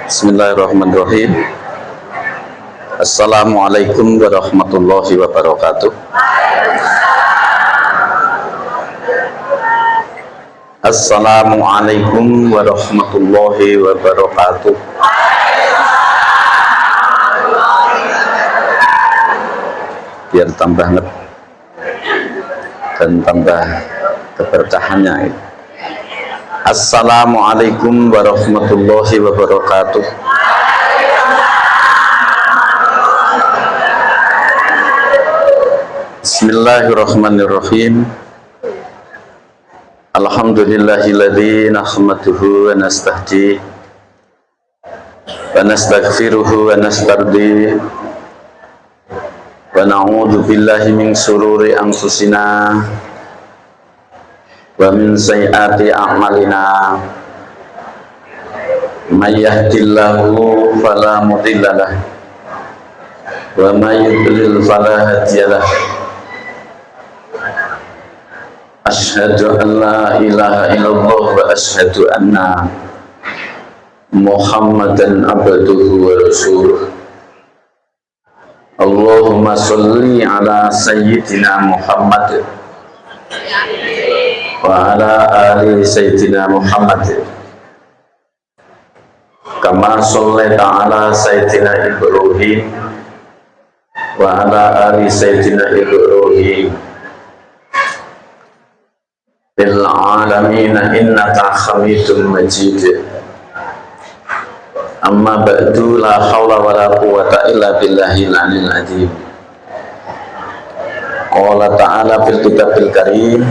Bismillahirrahmanirrahim. Assalamualaikum warahmatullahi wabarakatuh. Assalamualaikum warahmatullahi wabarakatuh. Biar tambah dan tambah keberkahannya. Assalamualaikum warahmatullahi wabarakatuh. Bismillahirrahmanirrahim. Alhamdulillahilladzi nahmaduhu wa nasta'di wa nastaghfiruhu wa nastardi wa na'udzu billahi min shururi anfusina wa min sayyiati a'malina. May yahdihillahu fala mudilla lahu wa may yudlil fala hadiya lahu. Asyhadu an la ilaha illallah wa asyhadu anna Muhammadan abduhu wa rasuluh. Allahumma sholli ala sayyidina Muhammad wa ala ali sayyidina Muhammad kama shallaita ala sayyidina Ibrahim wa ala ali sayyidina Ibrahim fil alamin innaka hamidum majid. Amma ba'du, la haula wa la quwwata illa billahil aliyyil azim. Qala ta'ala fil kitabil karim,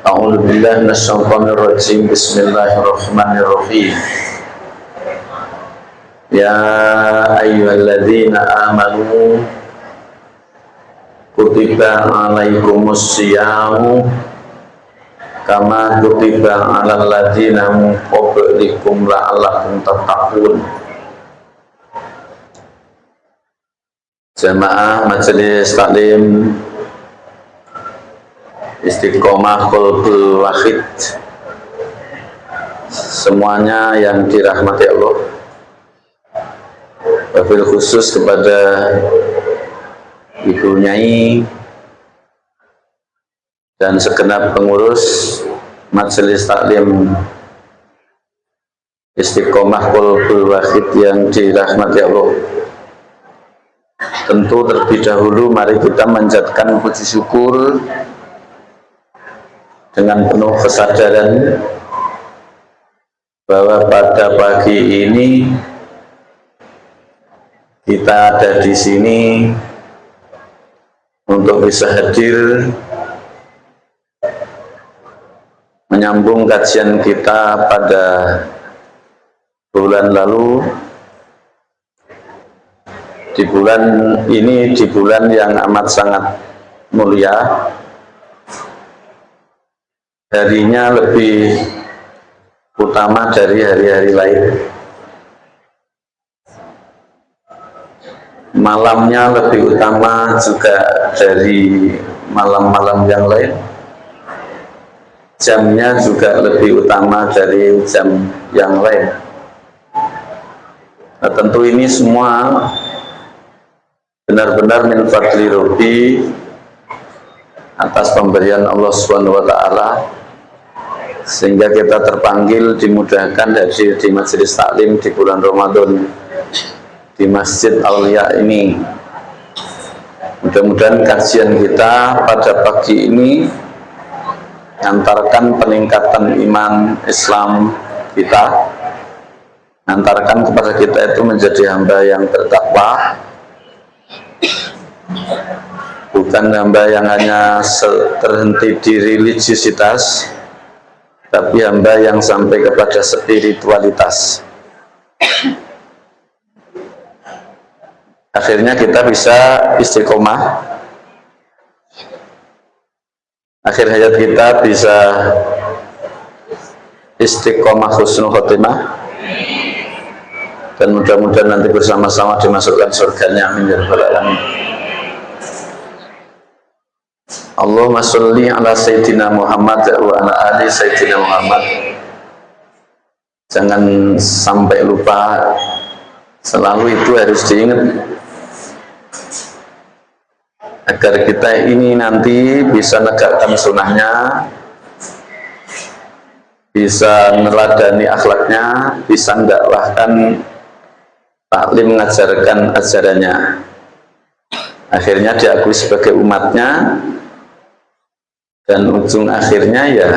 a'udzu billahi minasy syaithanir rajim. Bismillahirrahmanirrahim. Ya ayyuhalladzina amanu kutiba alaikumus syiyamu kama kutiba alal ladzina min qablikum la'allakum tattaqun. Jamaah Majelis Taklim Istiqomah Qalbul Wahid, semuanya yang dirahmati Allah, wabil khusus kepada Ibu Nyai dan segenap pengurus Majelis Taklim Istiqomah Qalbul Wahid yang dirahmati Allah. Tentu terlebih dahulu mari kita manjatkan puji syukur dengan penuh kesadaran bahwa pada pagi ini kita ada di sini untuk bisa hadir menyambung kajian kita pada bulan lalu. Di bulan ini, di bulan yang amat sangat mulia, harinya lebih utama dari hari-hari lain, malamnya lebih utama juga dari malam-malam yang lain, jamnya juga lebih utama dari jam yang lain. Nah, tentu ini semua benar-benar min fadli Rabbi, atas pemberian Allah Subhanahu wa taala, sehingga kita terpanggil, dimudahkan hadir di majelis taklim di bulan Ramadan di Masjid Aulia ini. Mudah-mudahan kajian kita pada pagi ini mengantarkan peningkatan iman Islam kita, mengantarkan kepada kita itu menjadi hamba yang bertakwa, bukan hamba yang hanya terhenti di religiusitas, tapi hamba yang sampai kepada spiritualitas. Akhirnya kita bisa istiqomah, akhir hayat kita bisa istiqomah husnul khotimah, dan mudah-mudahan nanti bersama-sama dimasukkan surganya. Amin ya rabbal alamin. Allahumma sholli ala sayyidina Muhammad wa ala ali sayyidina Muhammad Jangan sampai lupa, selalu itu harus diingat agar kita ini nanti bisa menegakkan sunnahnya, bisa meneladani akhlaknya, bisa mendakwahkan, taklim, mengajarkan ajarannya, akhirnya diakui sebagai umatnya, dan ujung akhirnya ya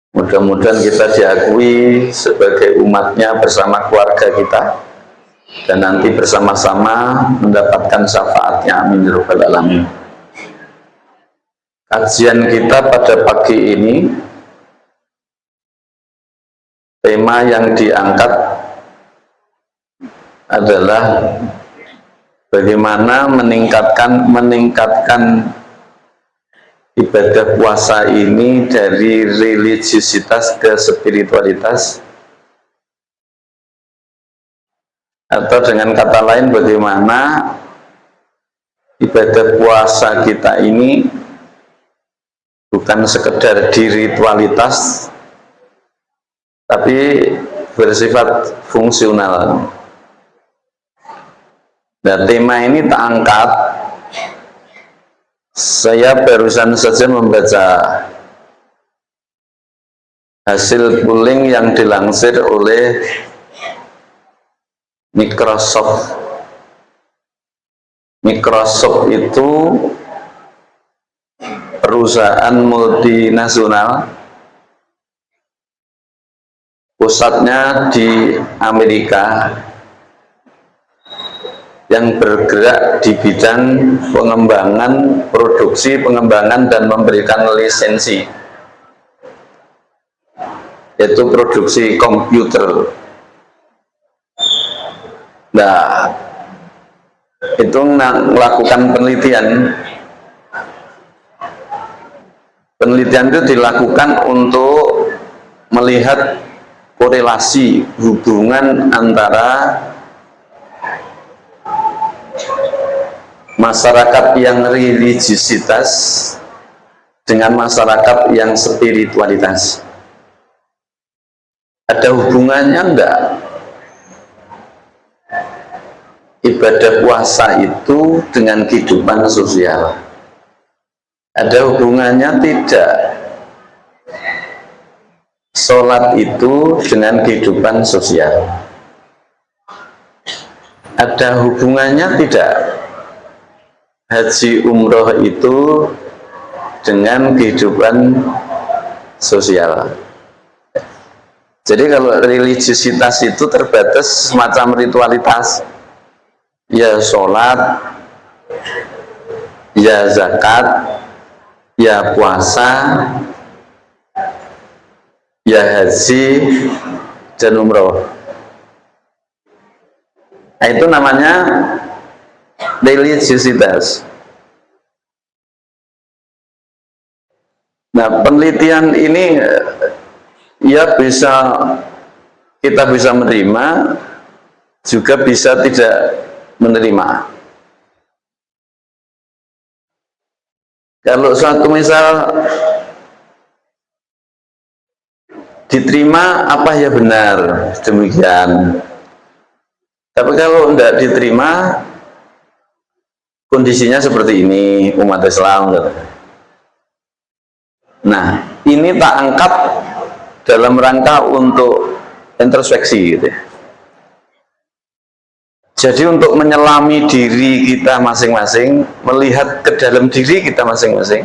mudah-mudahan kita diakui sebagai umatnya bersama keluarga kita, dan nanti bersama-sama mendapatkan syafaatnya. Amin ya rabbal alamin. Kajian kita pada pagi ini, tema yang diangkat adalah bagaimana meningkatkan ibadah puasa ini dari religiusitas ke spiritualitas, atau dengan kata lain bagaimana ibadah puasa kita ini bukan sekedar di ritualitas tapi bersifat fungsional. Nah, tema ini tak angkat. Saya barusan saja membaca hasil polling yang dilansir oleh Microsoft. Microsoft itu perusahaan multinasional, pusatnya di Amerika, yang bergerak di bidang pengembangan, produksi, pengembangan, dan memberikan lisensi, yaitu produksi komputer. Nah, itu melakukan penelitian. Penelitian itu dilakukan untuk melihat korelasi hubungan antara masyarakat yang religiusitas dengan masyarakat yang spiritualitas. Ada hubungannya enggak? Ibadah puasa itu dengan kehidupan sosial. Ada hubungannya tidak? Sholat itu dengan kehidupan sosial. Ada hubungannya tidak? Haji umroh itu dengan kehidupan sosial. Jadi kalau religiusitas itu terbatas semacam ritualitas, ya sholat, ya zakat, ya puasa, ya haji, dan umroh. Nah, itu namanya religiusitas. Nah, penelitian ini ya kita bisa menerima, juga bisa tidak menerima. Kalau suatu misal diterima, apa ya benar demikian. Tapi kalau tidak diterima, kondisinya seperti ini umat Islam. Nah, ini tak angkat dalam rangka untuk introspeksi gitu ya. Jadi untuk menyelami diri kita masing-masing, melihat ke dalam diri kita masing-masing,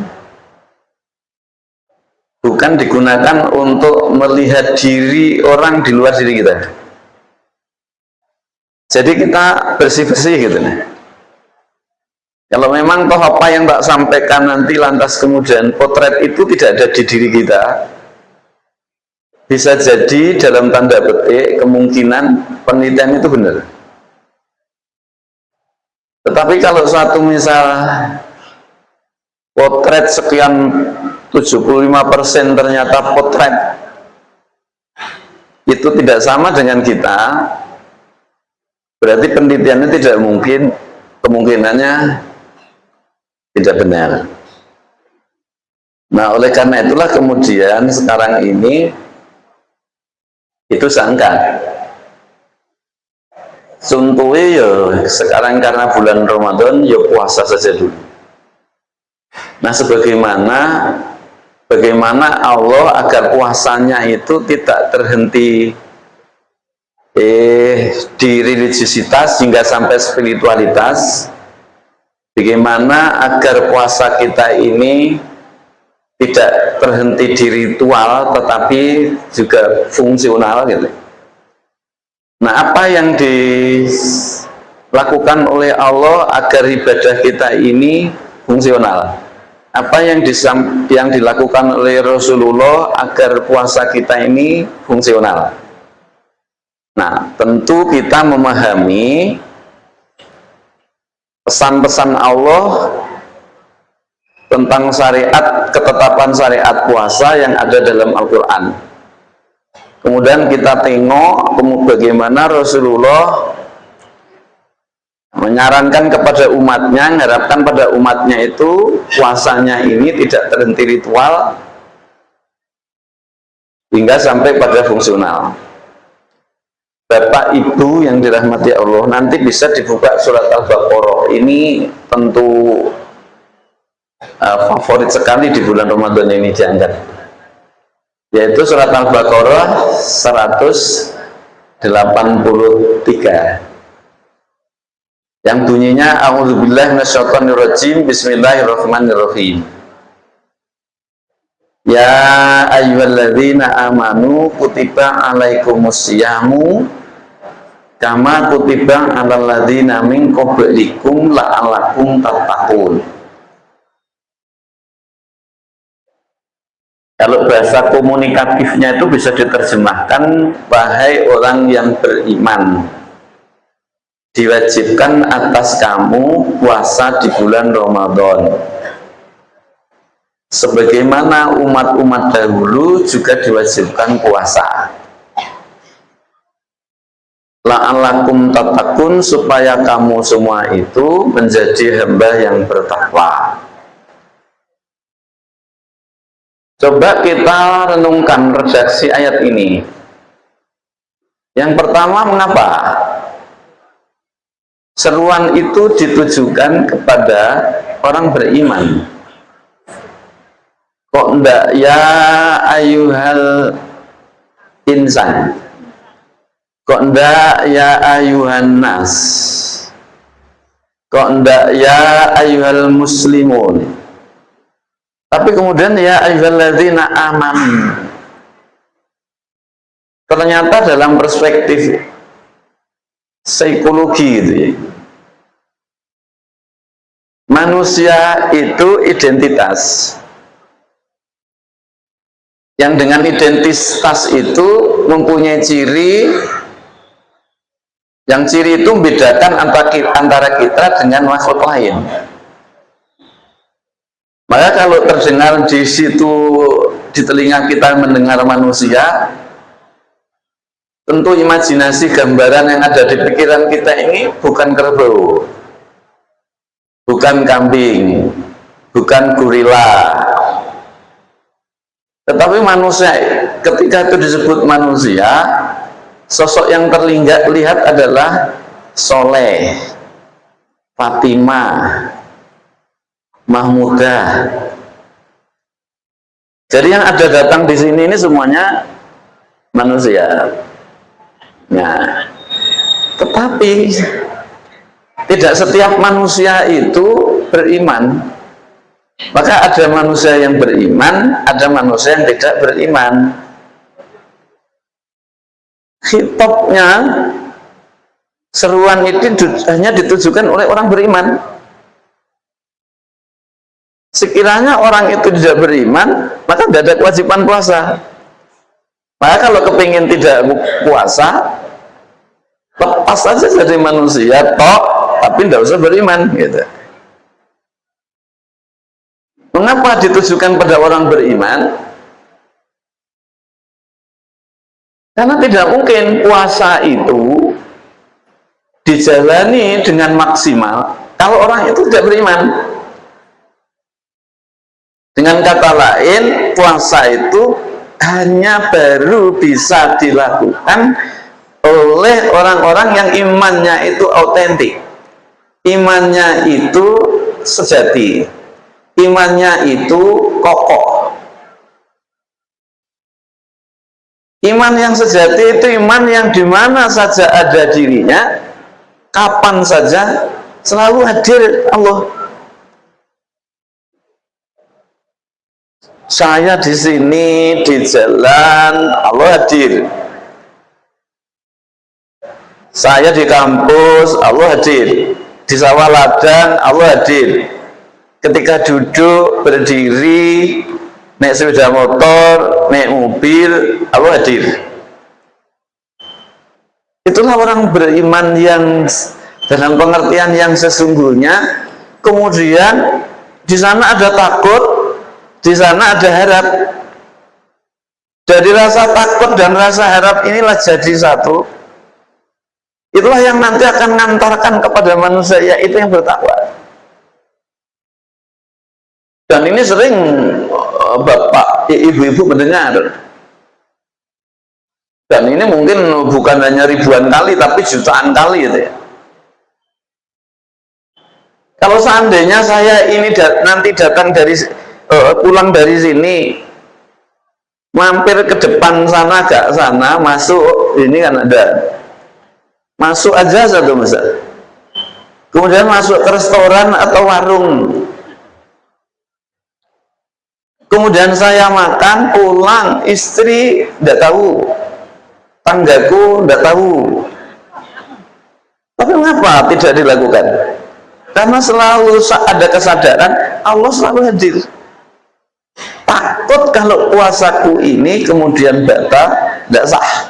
bukan digunakan untuk melihat diri orang di luar diri kita. Jadi kita bersih-bersih gitu nih. Kalau memang toh apa yang tak sampaikan nanti lantas kemudian potret itu tidak ada di diri kita, bisa jadi dalam tanda petik kemungkinan penelitian itu benar. Tetapi kalau suatu misal potret sekian 75% ternyata potret itu tidak sama dengan kita, berarti penelitiannya tidak mungkin, kemungkinannya tidak benar. Nah, oleh karena itulah kemudian sekarang ini Itu sangka. Contohnya ya sekarang karena bulan Ramadan ya puasa saja dulu. Nah, bagaimana Allah agar puasanya itu tidak terhenti di religiositas hingga sampai spiritualitas. Bagaimana agar puasa kita ini tidak terhenti di ritual tetapi juga fungsional gitu. Nah, apa yang dilakukan oleh Allah agar ibadah kita ini fungsional? Apa yang dilakukan oleh Rasulullah agar puasa kita ini fungsional? Nah, tentu kita memahami pesan-pesan Allah tentang syariat, ketetapan syariat puasa yang ada dalam Al-Quran. Kemudian kita tengok bagaimana Rasulullah menyarankan kepada umatnya, mengharapkan pada umatnya itu puasanya ini tidak terhenti ritual hingga sampai pada fungsional. Bapak Ibu yang dirahmati Allah, nanti bisa dibuka surat Al-Baqarah. Ini tentu favorit sekali di bulan Ramadan ini diangkat, yaitu surat Al-Baqarah 183 yang bunyinya a'udzubillahi minasyaitonirrajim, bismillahirrahmanirrahim. Ya ayyuhalladzina amanu kutiba alaikumusyamu kama kutiba alal ladzina min qablikum la'allakum tattaqun. Kalau bahasa komunikatifnya itu bisa diterjemahkan, wahai orang yang beriman, diwajibkan atas kamu puasa di bulan Ramadan, sebagaimana umat-umat dahulu juga diwajibkan puasa. La'allakum tattaqun, supaya kamu semua itu menjadi hamba yang bertakwa. Coba kita renungkan redaksi ayat ini. Yang pertama, mengapa seruan itu ditujukan kepada orang beriman? Kok enggak ya ayuhal insan? Kok enggak ya ayuhan nas? Kok enggak ya ayuhal muslimun? Tapi kemudian ya ayyuhalladzina amanu. Ternyata dalam perspektif psikologi itu ya, manusia itu identitas. Yang dengan identitas itu mempunyai ciri, yang ciri itu membedakan antara kita dengan makhluk lain. Maka kalau terdengar di situ, di telinga kita mendengar manusia, tentu imajinasi gambaran yang ada di pikiran kita ini bukan kerbau, bukan kambing, bukan gorila, tetapi manusia. Ketika itu disebut manusia, sosok yang terlihat adalah Soleh, Fatimah, Mahmudah. Jadi yang ada datang di sini ini semuanya manusia. Nah, tetapi tidak setiap manusia itu beriman. Maka ada manusia yang beriman, ada manusia yang tidak beriman. Khitabnya, seruan itu hanya ditujukan oleh orang beriman. Sekiranya orang itu tidak beriman, maka tidak ada kewajiban puasa. Maka kalau kepingin tidak puasa, lepas saja jadi manusia, tapi tidak usah beriman, gitu. Mengapa ditujukan pada orang beriman? Karena tidak mungkin puasa itu dijalani dengan maksimal kalau orang itu tidak beriman. Dengan kata lain, puasa itu hanya baru bisa dilakukan oleh orang-orang yang imannya itu autentik, imannya itu sejati, imannya itu kokoh. Iman yang sejati itu iman yang dimana saja ada dirinya, kapan saja selalu hadir Allah. Saya di sini di jalan, Allah hadir. Saya di kampus, Allah hadir. Di sawah ladang, Allah hadir. Ketika duduk, berdiri, naik sepeda motor, naik mobil, Allah hadir. Itulah orang beriman yang dalam pengertian yang sesungguhnya. Kemudian di sana ada takut, di sana ada harap. Dari rasa takut dan rasa harap inilah jadi satu. Itulah yang nanti akan mengantarkan kepada manusia, yaitu yang bertakwa. Dan ini sering bapak, ibu-ibu mendengar. Dan ini mungkin bukan hanya ribuan kali, tapi jutaan kali itu ya. Kalau seandainya saya ini nanti datang dari pulang dari sini, mampir ke depan sana, gak sana, masuk, ini kan ada. Masuk aja satu masa. Kemudian masuk ke restoran atau warung. Kemudian saya makan, pulang, istri tidak tahu, tanggaku tidak tahu. Tapi mengapa tidak dilakukan? Karena selalu ada kesadaran Allah selalu hadir. Takut kalau puasaku ini kemudian batal, tidak sah.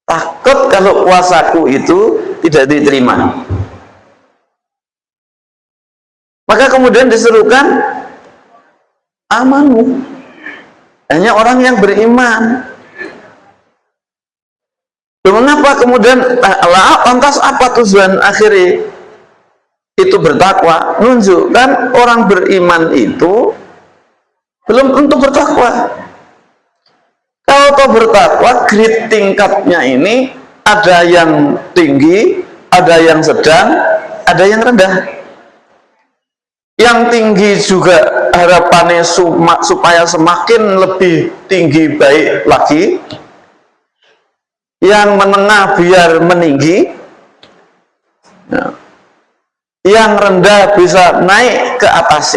Takut kalau puasaku itu tidak diterima. Maka kemudian diserukan amanu, hanya orang yang beriman. Mengapa kemudian lantas apa tujuan akhirnya itu bertakwa? Menunjukkan orang beriman itu belum tentu bertakwa. Kalau kau bertakwa, grade tingkatnya ini ada yang tinggi, ada yang sedang, ada yang rendah. Yang tinggi juga harapannya supaya semakin lebih tinggi baik lagi. Yang menengah biar meninggi. Nah, yang rendah bisa naik ke atas.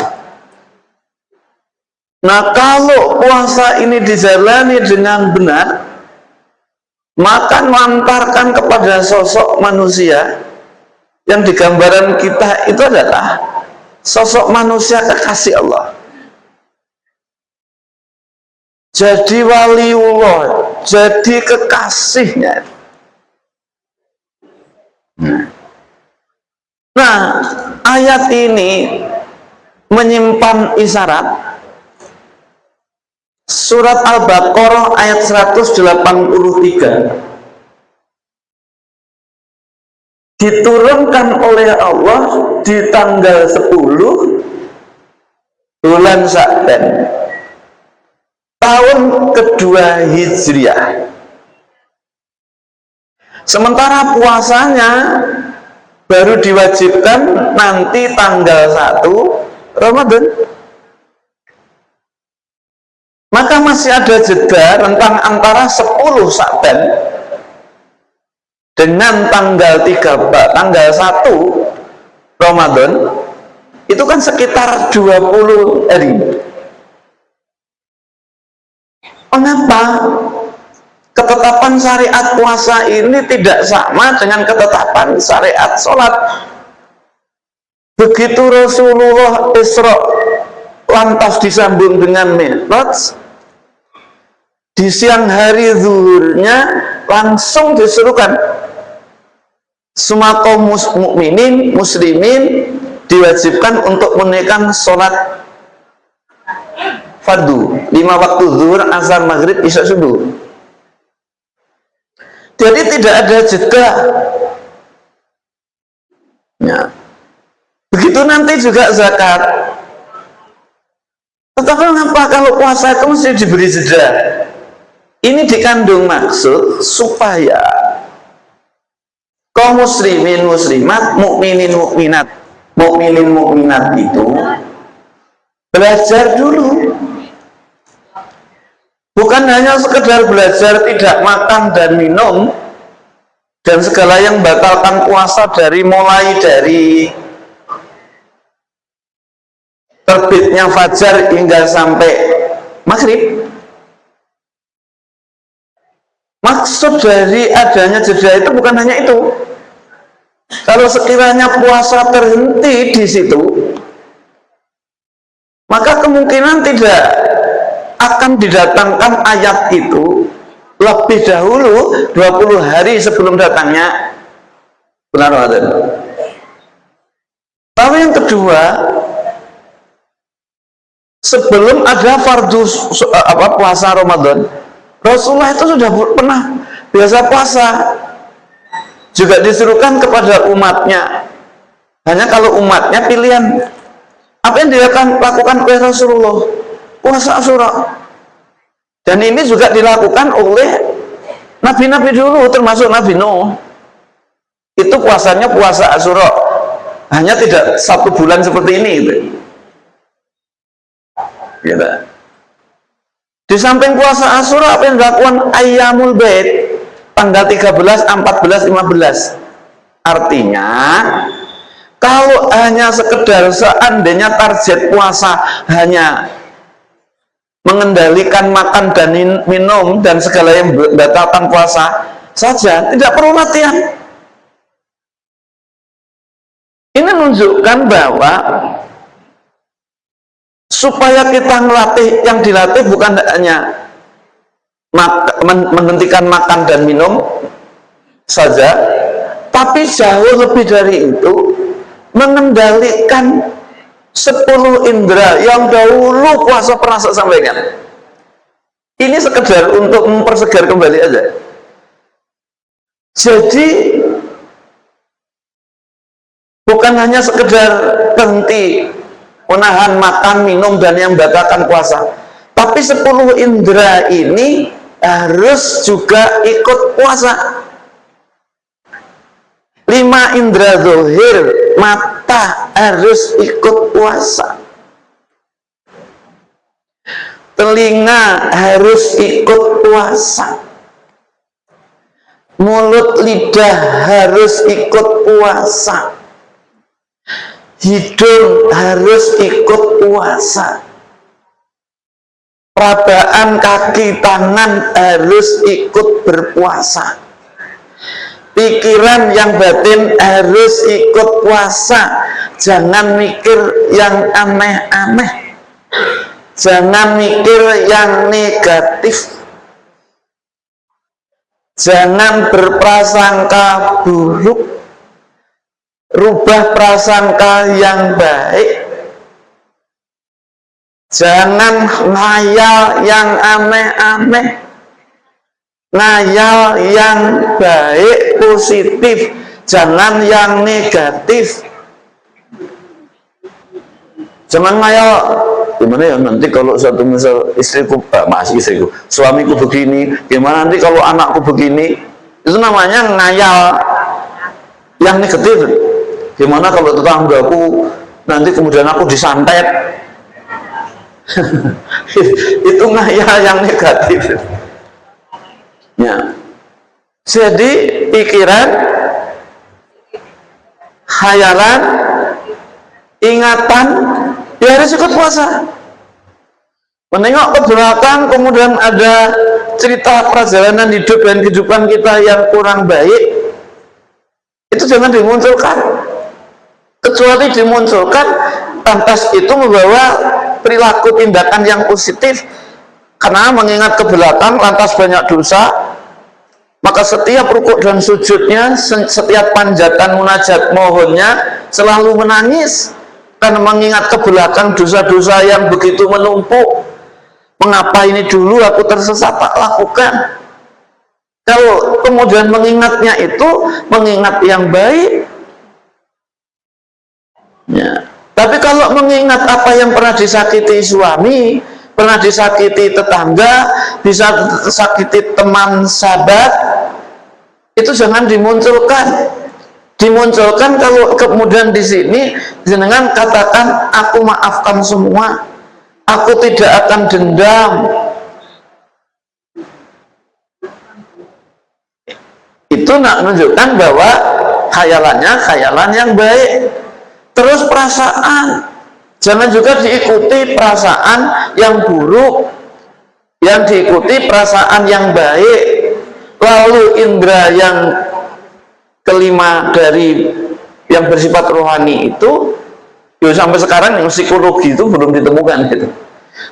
Nah, kalau puasa ini dijalani dengan benar, maka mengantarkan kepada sosok manusia yang di gambaran kita itu adalah sosok manusia kekasih Allah. Jadi waliullah, jadi kekasihnya. Nah, ayat ini menyimpan isyarat. Surat Al-Baqarah ayat 183 diturunkan oleh Allah di tanggal 10 bulan Sya'ban tahun kedua Hijriah. Sementara puasanya baru diwajibkan nanti tanggal 1 Ramadan. Maka masih ada jeda rentang antara 10 Sya'ban dengan tanggal 1 Ramadan, itu kan sekitar 20 hari. Mengapa ketetapan syariat puasa ini tidak sama dengan ketetapan syariat sholat? Begitu Rasulullah Isra lantas disambung dengan Mi'raj, di siang hari zuhurnya langsung disuruhkan semua kaum mukminin muslimin diwajibkan untuk menunaikan sholat fardu 5 waktu zuhur, asar, maghrib, isya, subuh. Jadi tidak ada jeda. Ya. Begitu nanti juga zakat. Tetapi mengapa kalau puasa itu mesti diberi jeda? Ini dikandung maksud supaya kaum muslimin muslimat, mukminin mukminat, mukminin mukminat itu belajar dulu. Bukan hanya sekedar belajar tidak makan dan minum dan segala yang batalkan puasa mulai dari terbitnya fajar hingga sampai maghrib. Maksud dari adanya jeda itu bukan hanya itu. Kalau sekiranya puasa terhenti di situ, maka kemungkinan tidak akan didatangkan ayat itu lebih dahulu 20 hari sebelum datangnya bulan Ramadan. Tapi yang kedua, sebelum ada fardu puasa Ramadan, Rasulullah itu sudah pernah biasa puasa, juga disuruhkan kepada umatnya. Hanya kalau umatnya pilihan, apa yang dia akan lakukan oleh Rasulullah? Puasa Asyura. Dan ini juga dilakukan oleh nabi-nabi dulu, termasuk Nabi Nuh. Itu puasanya puasa Asyura, hanya tidak 1 bulan seperti ini gitu. Gitu. Di samping puasa Asyura, apa yang dilakukan Ayyamul Bait tanggal 13, 14, 15. Artinya kalau hanya sekedar seandainya target puasa hanya mengendalikan makan dan minum dan segala yang membatalkan puasa saja, tidak perlu latihan. Ini menunjukkan bahwa supaya kita melatih, yang dilatih bukan hanya menghentikan makan dan minum saja, tapi jauh lebih dari itu, mengendalikan 10 indera yang dahulu puasa pernah saya sampaikan. Ini sekedar untuk mempersegar kembali aja. Jadi bukan hanya sekedar berhenti menahan makan, minum, dan yang membatalkan puasa, tapi 10 indera ini harus juga ikut puasa. 5 indera zahir, mata harus ikut puasa, telinga harus ikut puasa, mulut lidah harus ikut puasa, hidung harus ikut puasa, perabaan kaki tangan harus ikut berpuasa, pikiran yang batin harus ikut puasa. Jangan mikir yang aneh-aneh, jangan mikir yang negatif, jangan berprasangka buruk, rubah prasangka yang baik, jangan ngayal yang aneh-aneh, ngayal yang baik, positif, jangan yang negatif. Jangan ngayal gimana ya nanti kalau suatu misal istriku, istriku, suamiku begini, gimana nanti kalau anakku begini. Itu namanya ngayal yang negatif. Gimana kalau tetanggaku nanti kemudian aku disantet. Itu ngayal yang negatif ya. Jadi pikiran, khayalan, ingatan ya harus ikut puasa. Menengok ke belakang kemudian ada cerita perjalanan hidup dan kehidupan kita yang kurang baik, itu jangan dimunculkan. Kecuali dimunculkan lantas itu membawa perilaku tindakan yang positif, karena mengingat ke belakang lantas banyak dosa, maka setiap rukuk dan sujudnya, setiap panjatan munajat mohonnya selalu menangis karena mengingat ke belakang dosa-dosa yang begitu menumpuk. Mengapa ini dulu aku tersesat tak lakukan? Kalau kemudian mengingatnya itu mengingat yang baik ya, Tapi kalau mengingat apa yang pernah disakiti suami, pernah disakiti tetangga, bisa disakiti teman sahabat, itu jangan dimunculkan. Dimunculkan kalau kemudian di sini jenengan katakan aku maafkan semua, aku tidak akan dendam. Itu nak menunjukkan bahwa khayalannya khayalan yang baik. Terus perasaan, jangan juga diikuti perasaan yang buruk, yang diikuti perasaan yang baik. Lalu indera yang kelima dari yang bersifat rohani itu, ya sampai sekarang yang psikologi itu belum ditemukan gitu.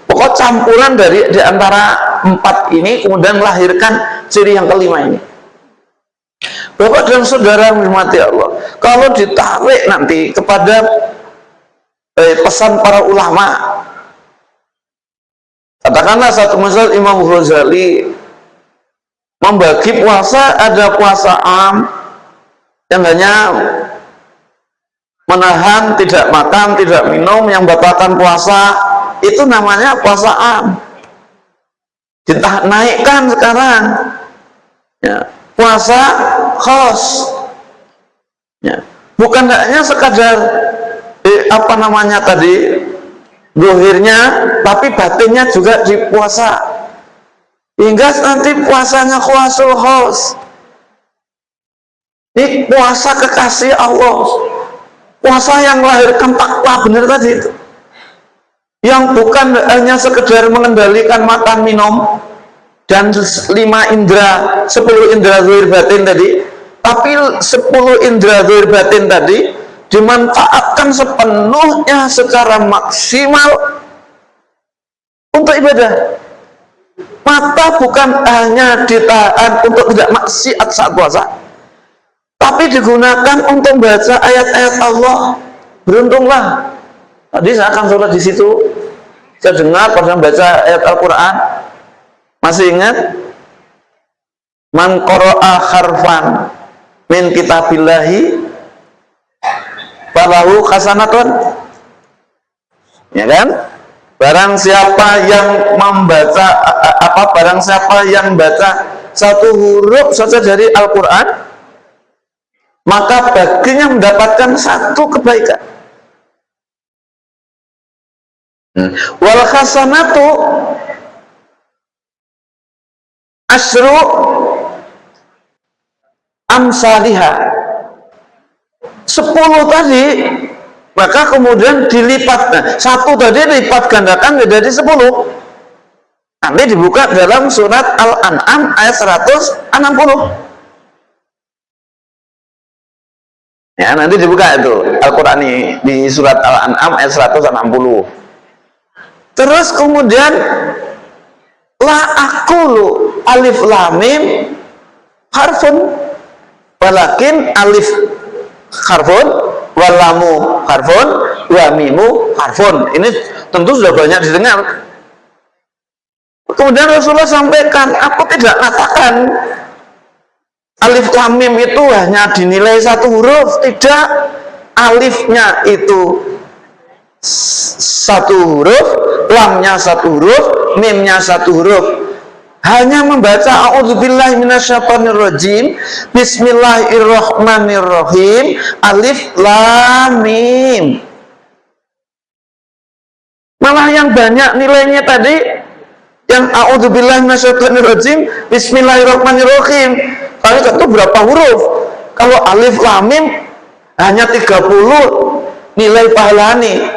Pokok campuran dari antara 4 ini kemudian melahirkan ciri yang kelima ini. Bapak dan saudara hormati Allah, kalau ditarik nanti kepada pesan para ulama, katakanlah satu misal Imam Ghazali membagi puasa, ada puasa am yang hanya menahan, tidak makan, tidak minum, yang batalkan puasa, itu namanya puasa am. Naikkan sekarang ya, puasa khos ya, bukan hanya sekadar apa namanya tadi dohirnya, tapi batinnya juga dipuasa, hingga nanti puasanya puasa khos. Ini puasa kekasih Allah, puasa yang melahirkan takwa benar tadi itu, yang bukan hanya sekedar mengendalikan makan minum dan 5 indera, 10 indera zahir batin tadi, tapi 10 indera zahir batin tadi dimanfaatkan sepenuhnya secara maksimal untuk ibadah. Mata bukan hanya ditahan untuk tidak maksiat saat puasa, tapi digunakan untuk baca ayat-ayat Allah. Beruntunglah. Tadi saya akan sholat di situ, saya dengar pada baca ayat Al-Quran. Masih ingat? Man qara'a harfan min kitabillahi falahu hasanatun. Ya kan? Barang siapa yang membaca barang siapa yang baca satu huruf saja dari Al-Quran, maka baginya mendapatkan satu kebaikan. Wal hasanatu asyru amsalihha, 10 tadi maka kemudian dilipat. Nah, 1 tadi dilipat gandakan menjadi 10. Nanti dibuka dalam surat Al-An'am ayat 160. Ya, nanti dibuka itu Al-Quran di surat Al-An'am ayat 160. Terus kemudian la aqulu alif lam mim harfun walakin alif harfun wal lamu harfun wa mimu harfun. Ini tentu sudah banyak didengar. Kemudian Rasulullah sampaikan, aku tidak katakan alif lam mim itu hanya dinilai 1 huruf, tidak. Alifnya itu 1 huruf, lamnya 1 huruf, mimnya 1 huruf. Hanya membaca a'udzubillahi minasyaitonirrajim, bismillahirrahmanirrahim, alif lam mim. Malah yang banyak nilainya tadi yang a'udzubillahi minasyaitonirrajim, bismillahirrahmanirrahim. Kalau itu berapa huruf? Kalau alif lam mim hanya 30 nilai pahalani.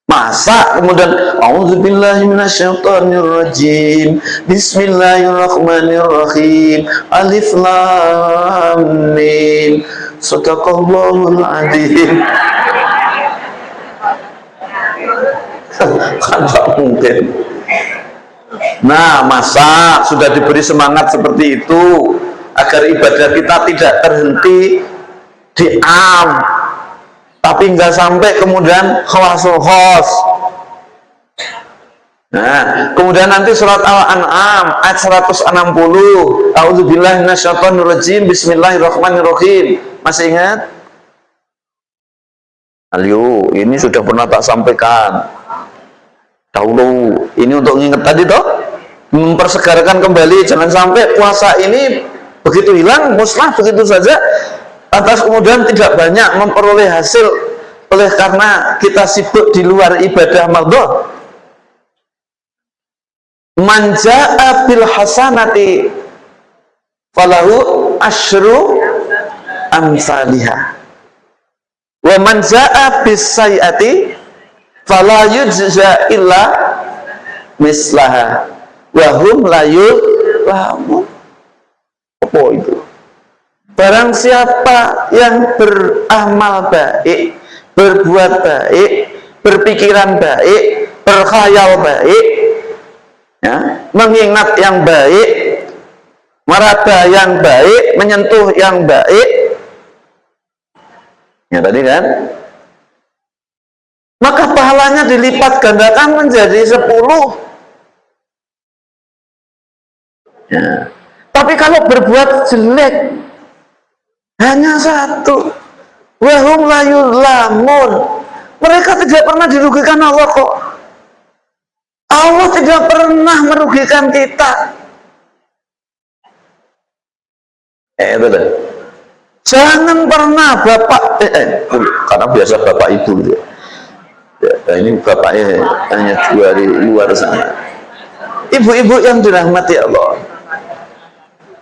Masa kemudian a'udzubillahi minasyaitonirrajim, bismillahirrahmanirrahim, alif lam mim, shadaqallahul adzim. Kan tak mungkin. Nah, masa sudah diberi semangat seperti itu agar ibadah kita tidak terhenti di am, tapi nggak sampai kemudian khawasul khos. Nah, kemudian nanti surat Al-An'am ayat 160, a'udzubillahi minasyaitonirrajim, bismillahirrahmanirrahim. Masih ingat? Ayo, ini sudah pernah tak sampaikan dahulu. Ini untuk nginget tadi toh, mempersegarkan kembali. Jangan sampai puasa ini begitu hilang, musnah begitu saja, atas kemudian tidak banyak memperoleh hasil oleh karena kita sibuk di luar ibadah mardhah. Man jaa bil hasanati falahu asyru amsalihah. Wa man jaa bis sayyiati fala yujza illa mislaha wa hum la yuzlamun. Apa itu? Barang siapa yang beramal baik, berbuat baik, berpikiran baik, berkhayal baik, ya, mengingat yang baik, meraba yang baik, menyentuh yang baik, ya tadi kan, maka pahalanya dilipat gandakan menjadi 10. Ya. Tapi kalau berbuat jelek hanya 1, wahum la yuzlamun, mereka tidak pernah dirugikan Allah kok. Allah tidak pernah merugikan kita. Betul. Jangan pernah bapak, karena biasa bapak ibu gitu. Ya, ini bapaknya hanya dari luar sana. Ibu-ibu yang dirahmati Allah.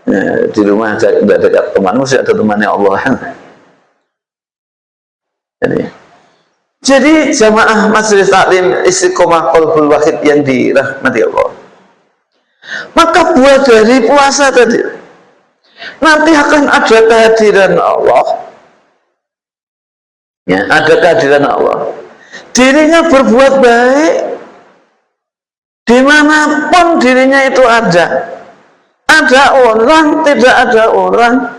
Ya, di rumah tidak dekat teman, mesti ada temannya Allah. Jadi jamaah Majelis Taklim Istiqomah Qalbul Wahid yang dirahmati Allah, maka buat dari puasa tadi nanti akan ada kehadiran Allah, ya, ada kehadiran Allah. Dirinya berbuat baik dimanapun dirinya itu ada orang, tidak ada orang,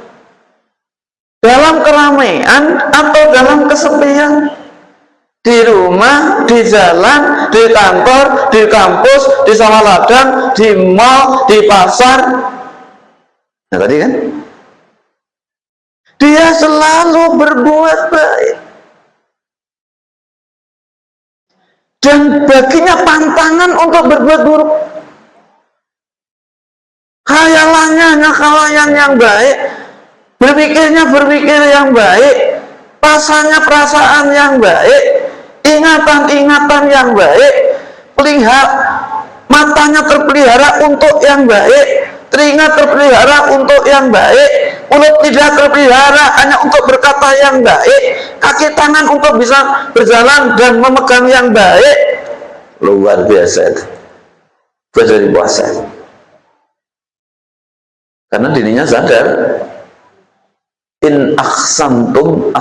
dalam keramaian atau dalam kesepian, di rumah, di jalan, di kantor, di kampus, di sawah ladang, di mal, di pasar. Nah tadi kan, dia selalu berbuat baik, dan baginya pantangan untuk berbuat buruk. Khayalannya hanya khayal yang baik, berpikirnya berpikir yang baik, perasaannya perasaan yang baik, ingatan-ingatan yang baik, matanya terpelihara untuk yang baik, telinga terpelihara untuk yang baik, mulut tidak terpelihara hanya untuk berkata yang baik, kaki tangan untuk bisa berjalan dan memegang yang baik. Luar biasa itu dari puasa, karena dirinya sadar, in aksantum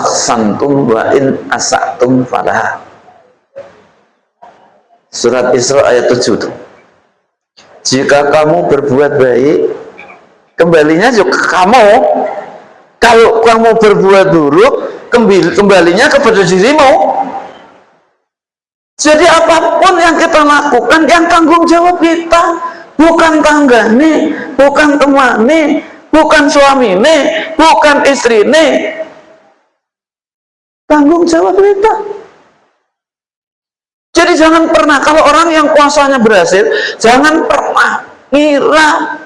wa in asatum falah. Surat Isra ayat 7 tuh. Jika kamu berbuat baik, kembalinya juga kamu. Kalau kamu berbuat buruk, kembalinya kepada dirimu. Jadi apapun yang kita lakukan, yang tanggung jawab kita, bukan tanggane, bukan temane, bukan suamine, bukan istrine. Tanggung jawab kita. Jadi jangan pernah, kalau orang yang puasanya berhasil, jangan pernah ngira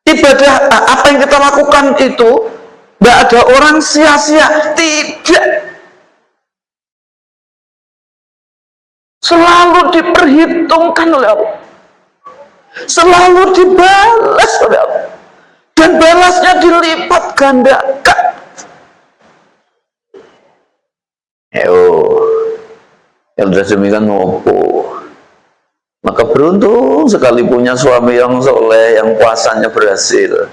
ibadah apa yang kita lakukan itu tidak ada orang sia-sia. Tidak, selalu diperhitungkan oleh Allah, selalu dibalas oleh Allah, dan balasnya dilipat gandakan. Yang sudah demikian ngopo, maka beruntung sekali punya suami yang soleh, yang puasanya berhasil.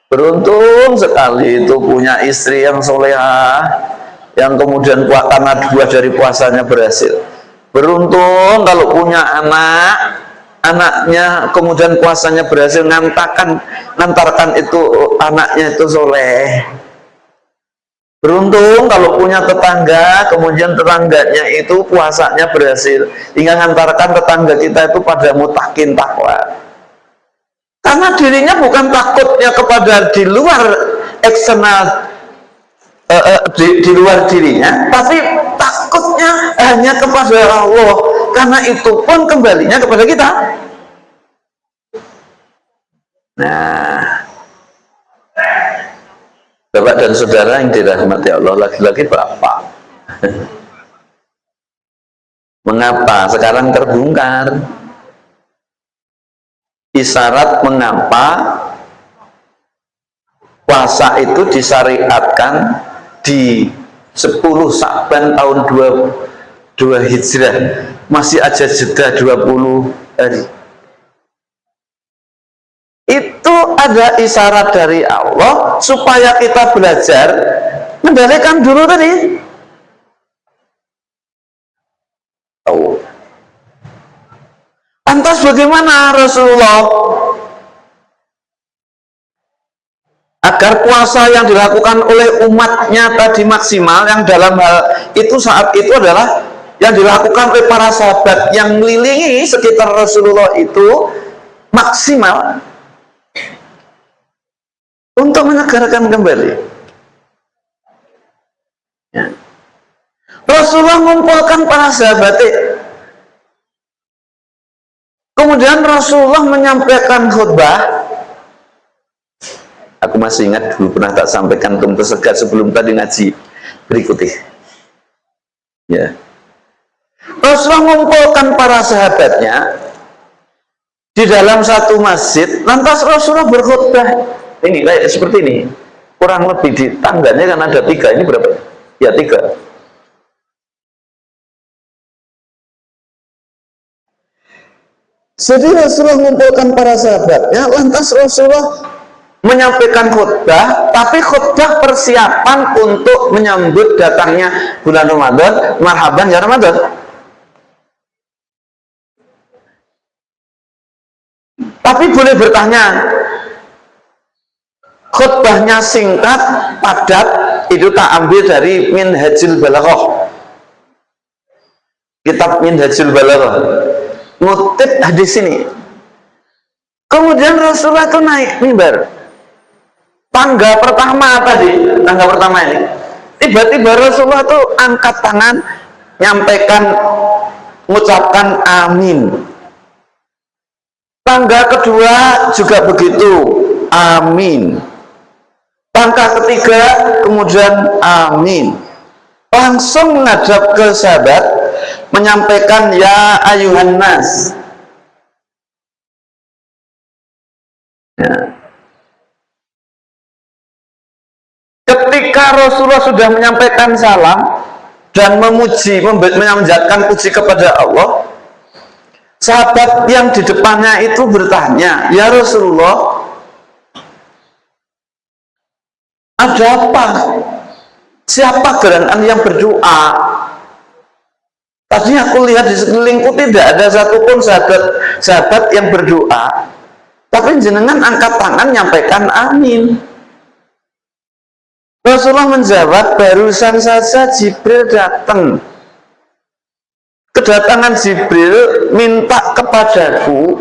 Beruntung sekali itu punya istri yang solehah, yang kemudian karena buah dari puasanya berhasil. Beruntung kalau punya anaknya kemudian puasanya berhasil, ngantarkan itu anaknya itu soleh. Beruntung kalau punya tetangga, kemudian tetangganya itu puasanya berhasil, hingga ngantarkan tetangga kita itu pada mutakin takwa. Karena dirinya bukan takutnya kepada di luar eksternal, di luar dirinya, tapi takut semuanya hanya kepada Allah, karena itu pun kembalinya kepada kita. Nah, Bapak dan saudara yang dirahmati Allah, lagi-lagi Bapak, mengapa sekarang terbongkar isyarat mengapa puasa itu disyariatkan di 10 Sa'ban tahun 22 Hijrah, masih aja jeda 20 hari. Itu ada isyarat dari Allah supaya kita belajar mengendalikan dulu tadi. Oh. Lantas bagaimana Rasulullah agar puasa yang dilakukan oleh umatnya tadi maksimal, yang dalam hal itu saat itu adalah yang dilakukan oleh para sahabat yang mengelilingi sekitar Rasulullah itu maksimal untuk menyegarkan kembali. Ya. Rasulullah mengumpulkan para sahabat, kemudian Rasulullah menyampaikan khutbah. Aku masih ingat dulu pernah tak sampaikan ke Segar sebelum tadi ngaji berikut ini. Ya. Rasulullah mengumpulkan para sahabatnya di dalam satu masjid, lantas Rasulullah berkhutbah. Ini kayak seperti ini, kurang lebih di tangganya kan ada 3, ini berapa? Ya 3. Jadi Rasulullah mengumpulkan para sahabatnya, lantas Rasulullah menyampaikan khutbah, tapi khutbah persiapan untuk menyambut datangnya bulan Ramadan. Marhaban ya Ramadan. Tapi boleh bertanya, khutbahnya singkat, padat, itu tak ambil dari Minhajul Balaghah, kitab Minhajul Balaghah, ngutip hadis ini. Kemudian Rasulullah itu naik mimbar. Tangga pertama tadi, tangga pertama ini, tiba-tiba Rasulullah itu angkat tangan, nyampaikan, mengucapkan amin. Tangga kedua juga begitu, amin. Tangga ketiga kemudian amin. Langsung menghadap ke sahabat, menyampaikan ya ayuhan nas. Ya. Ketika Rasulullah sudah menyampaikan salam dan memuji, menyanjatkan puji kepada Allah, sahabat yang di depannya itu bertanya, ya Rasulullah, ada apa? Siapa gerangan yang berdoa? Tadi aku lihat di sekelilingku tidak ada satupun sahabat yang berdoa, tapi jenengan angkat tangan nyampaikan amin. Rasulullah menjawab, barusan saja Jibril datang. Kedatangan Jibril minta kepadaku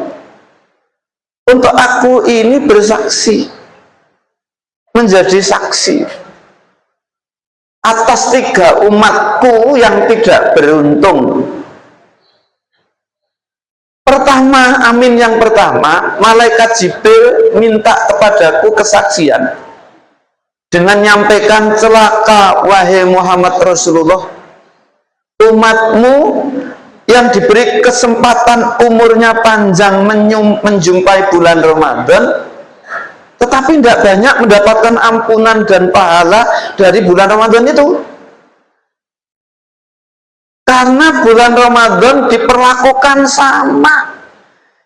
untuk aku ini bersaksi, menjadi saksi atas 3 umatku yang tidak beruntung. Pertama, amin yang pertama, malaikat Jibril minta kepadaku kesaksian dengan menyampaikan, celaka wahai Muhammad Rasulullah, umatmu yang diberi kesempatan umurnya panjang menjumpai bulan Ramadan, tetapi tidak banyak mendapatkan ampunan dan pahala dari bulan Ramadan itu. Karena bulan Ramadan diperlakukan sama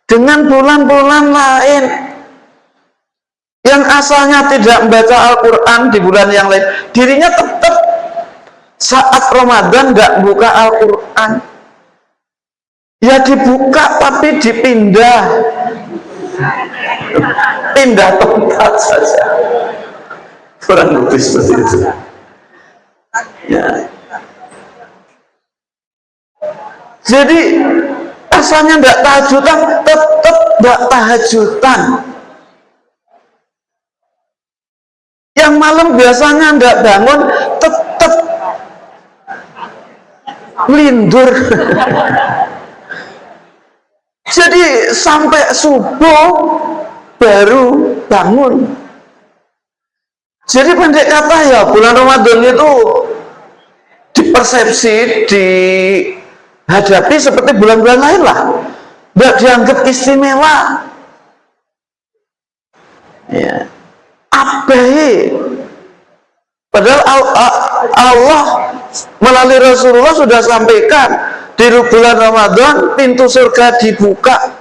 dengan bulan-bulan lain yang asalnya tidak membaca Al-Quran di bulan yang lain, dirinya tetap saat Ramadan nggak buka Al-Quran, ya dibuka tapi dipindah tempat saja, kurang lebih seperti itu ya. Jadi asalnya nggak tahajudan, tetap nggak tahajudan. Yang malam biasanya nggak bangun, tetap lindur. Jadi sampai subuh baru bangun. Jadi pendek kata ya, bulan Ramadan itu dipersepsi, dihadapi seperti bulan-bulan lain lah, nggak dianggap istimewa. Ya, abai. Padahal Allah melalui Rasulullah sudah sampaikan, di bulan Ramadan pintu surga dibuka,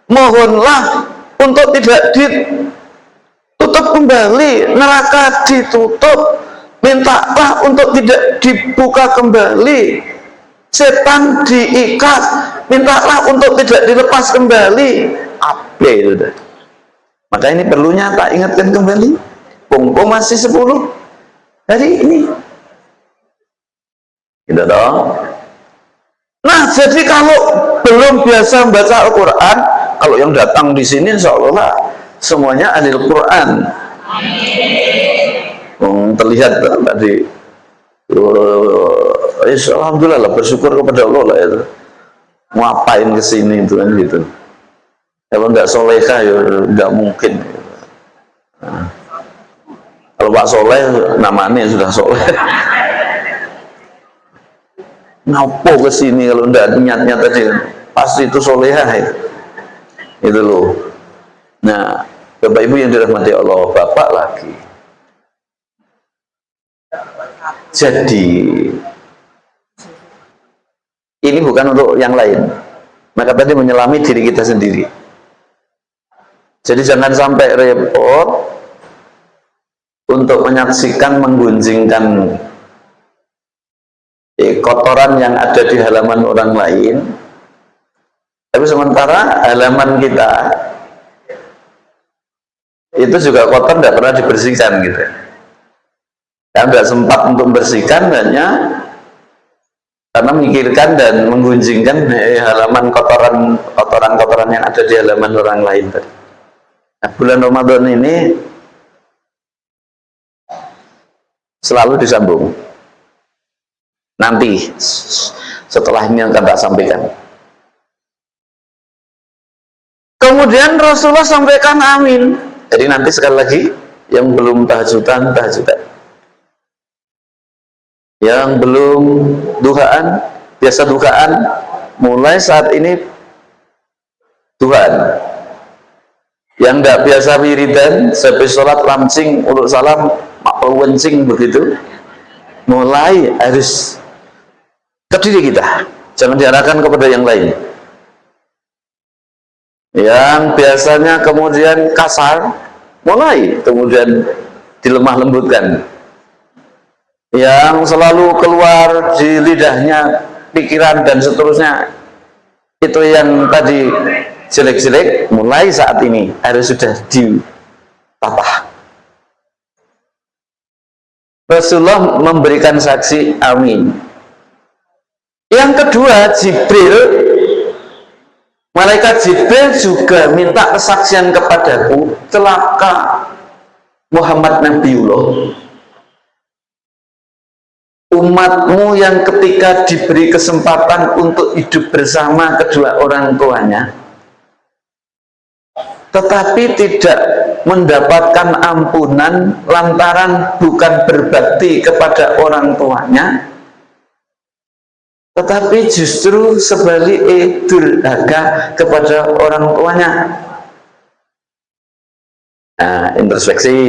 mohonlah untuk tidak ditutup kembali, neraka ditutup, mintalah untuk tidak dibuka kembali, setan diikat, mintalah untuk tidak dilepas kembali. Apa itu dah? Maka ini perlunya tak ingatkan kembali, punggung masih 10 hari ini, gitu dong. Nah, jadi kalau belum biasa membaca Al-Quran, kalau yang datang di sini insya Allah semuanya ahli Al-Quran. Terlihat tadi, alhamdulillah, bersyukur kepada Allah lah itu. Ngapain ke sini itu kan gitu. Kalau nggak solehah ya nggak mungkin. Nah, kalau Pak Soleh namanya sudah soleh. Ngapo ke sini kalau nggak niatnya tadi, pasti itu solehah itu loh. Nah, Bapak Ibu yang dirahmati Allah, Bapak lagi. Jadi ini bukan untuk yang lain, maka tadi menyelami diri kita sendiri. Jadi jangan sampai repot untuk menyaksikan, menggunjingkan kotoran yang ada di halaman orang lain, tapi sementara halaman kita itu juga kotor, tidak pernah dibersihkan gitu. Yang tidak sempat untuk membersihkan hanya karena memikirkan dan menggunjingkan halaman kotoran yang ada di halaman orang lain tadi. Nah, bulan Ramadan ini selalu disambung. Nanti setelah ini akan tak sampaikan. Kemudian Rasulullah sampaikan amin. Jadi nanti sekali lagi yang belum tahajudan, yang belum duhaan, biasa duhaan, mulai saat ini duhaan. Yang tidak biasa wiridan, sampai sholat langsing, uluk salam, makhluk wencing begitu, mulai harus ke diri kita, jangan diarahkan kepada yang lain. Yang biasanya kemudian kasar, mulai kemudian dilemah lembutkan. Yang selalu keluar di lidahnya pikiran dan seterusnya, itu yang tadi jelek-jelek, mulai saat ini harus sudah ditata. Rasulullah memberikan saksi amin. Yang kedua, Jibril, malaikat Jibril juga minta kesaksian kepadaku, celaka Muhammad Nabiullah, umatmu yang ketika diberi kesempatan untuk hidup bersama kedua orang tuanya, tetapi tidak mendapatkan ampunan lantaran bukan berbakti kepada orang tuanya, tetapi justru sebaliknya durhaka kepada orang tuanya. Nah, introspeksi.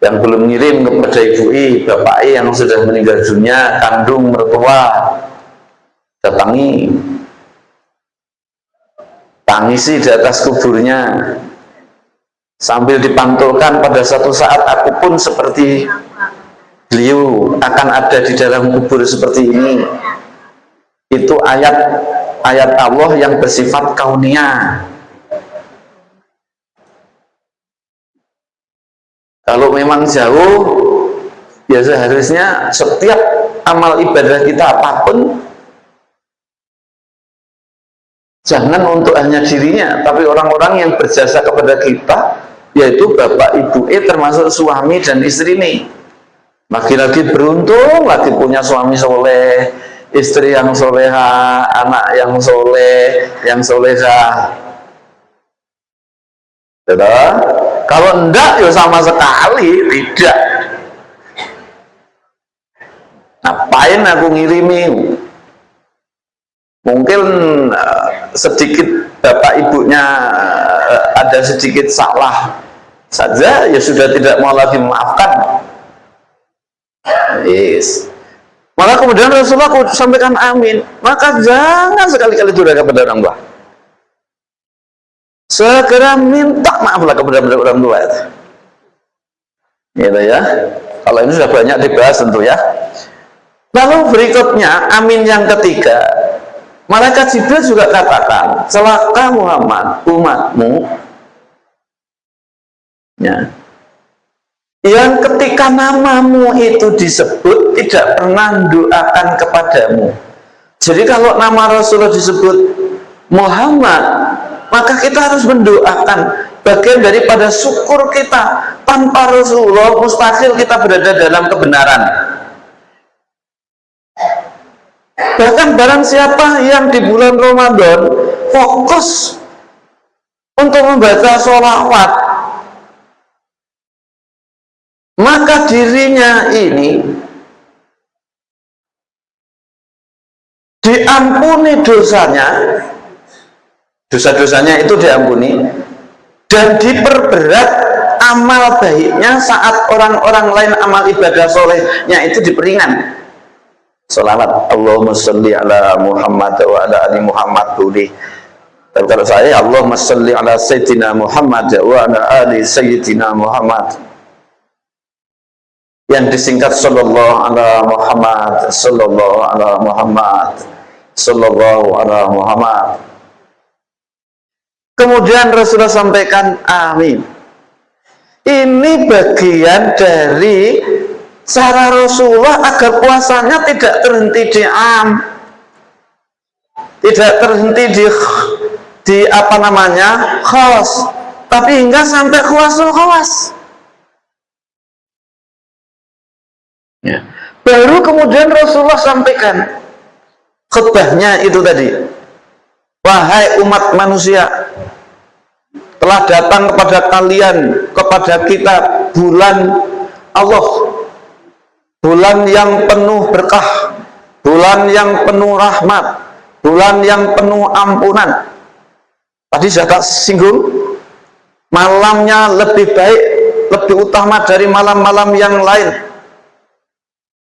Yang belum ngirim kepada ibu bapak yang sudah meninggal dunia, kandung, mertua, datangi, tangisi di atas kuburnya, sambil dipantulkan pada satu saat aku pun seperti beliau akan ada di dalam kubur seperti ini. Itu ayat Allah yang bersifat kauniyah. Kalau memang jauh, ya seharusnya setiap amal ibadah kita apapun, jangan untuk hanya dirinya, tapi orang-orang yang berjasa kepada kita, yaitu bapak ibu termasuk suami dan istri ini. Laki-laki beruntung, lagi punya suami soleh, istri yang soleha, anak yang soleh, yang soleha. Betul? Kalau enggak, ya sama sekali tidak. Ngapain aku ngirimi? Mungkin sedikit bapak ibunya ada sedikit salah saja, ya sudah tidak mau lagi memaafkan. Yes. Maka kemudian Rasulullah sampaikan amin. Maka jangan sekali-kali durhaka kepada orang tua. Segera minta maaflah kepada orang tua. Gitu ya. Kalau ini sudah banyak dibahas tentu ya. Lalu berikutnya amin yang ketiga. Malaikat Jibril juga katakan, celaka Muhammad, umatmu. Ya. Yang ketika namamu itu disebut tidak pernah doakan kepadamu. Jadi kalau nama Rasulullah disebut Muhammad, maka kita harus mendoakan. Bagian daripada syukur kita. Tanpa Rasulullah mustahil kita berada dalam kebenaran. Bahkan barang siapa yang di bulan Ramadan fokus untuk membaca sholawat, maka dirinya ini diampuni dosanya, dosa-dosanya itu diampuni, dan diperberat amal baiknya saat orang-orang lain amal ibadah solehnya itu diperingan. Sholawat Allahumma sholli ala Muhammad wa ala ali Muhammad tulis. Dan kalau saya Allahumma sholli ala Sayyidina Muhammad wa ala ali Sayyidina Muhammad, yang disingkat sallallahu ala Muhammad, sallallahu ala Muhammad, sallallahu ala Muhammad. Kemudian Rasulullah sampaikan amin. Ini bagian dari cara Rasulullah agar puasanya tidak terhenti di tidak terhenti di apa namanya khos, tapi hingga sampai khawasul khawas. Ya. Baru kemudian Rasulullah sampaikan khutbahnya itu tadi, wahai umat manusia, telah datang kepada kalian, kepada kita bulan Allah, bulan yang penuh berkah, bulan yang penuh rahmat, bulan yang penuh ampunan. Tadi sudah tak singgung, malamnya lebih baik, lebih utama dari malam-malam yang lain.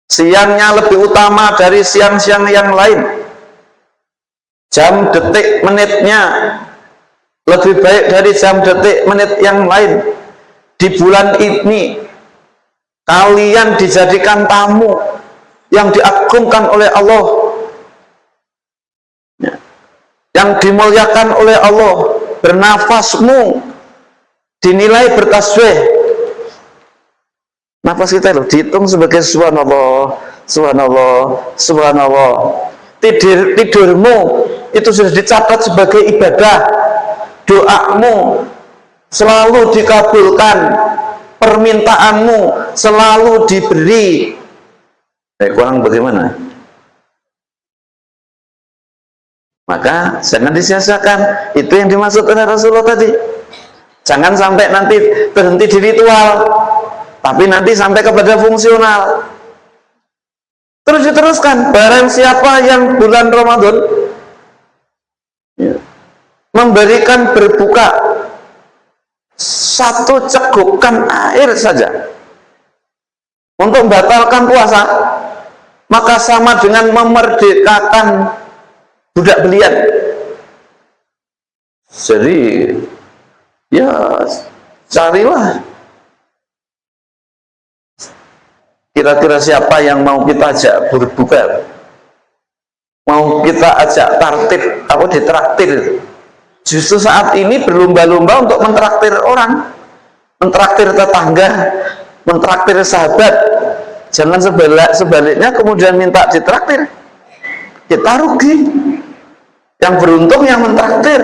Siangnya lebih utama dari siang-siang yang lain. Jam detik menitnya lebih baik dari jam detik menit yang lain. Di bulan ini kalian dijadikan tamu yang diagungkan oleh Allah, yang dimuliakan oleh Allah. Bernafasmu dinilai bertasbih. Nafas kita loh dihitung sebagai subhanallah, subhanallah, subhanallah. Tidurmu itu sudah dicatat sebagai ibadah. Doamu selalu dikabulkan, permintaanmu selalu diberi. Kurang bagaimana? Maka jangan disia-siakan. Itu yang dimaksud oleh Rasulullah tadi. Jangan sampai nanti berhenti di ritual, tapi nanti sampai kepada fungsional. Terus diteruskan, barang siapa yang bulan Ramadan memberikan berbuka satu cegukan air saja untuk membatalkan puasa, maka sama dengan memerdekakan budak belian. Jadi ya carilah kira-kira siapa yang mau kita ajak berbuka, mau kita ajak tartib atau ditraktir. Justru saat ini berlomba-lomba untuk mentraktir orang, mentraktir tetangga, mentraktir sahabat. Jangan sebaliknya kemudian minta ditraktir, kita rugi. Yang beruntung yang mentraktir.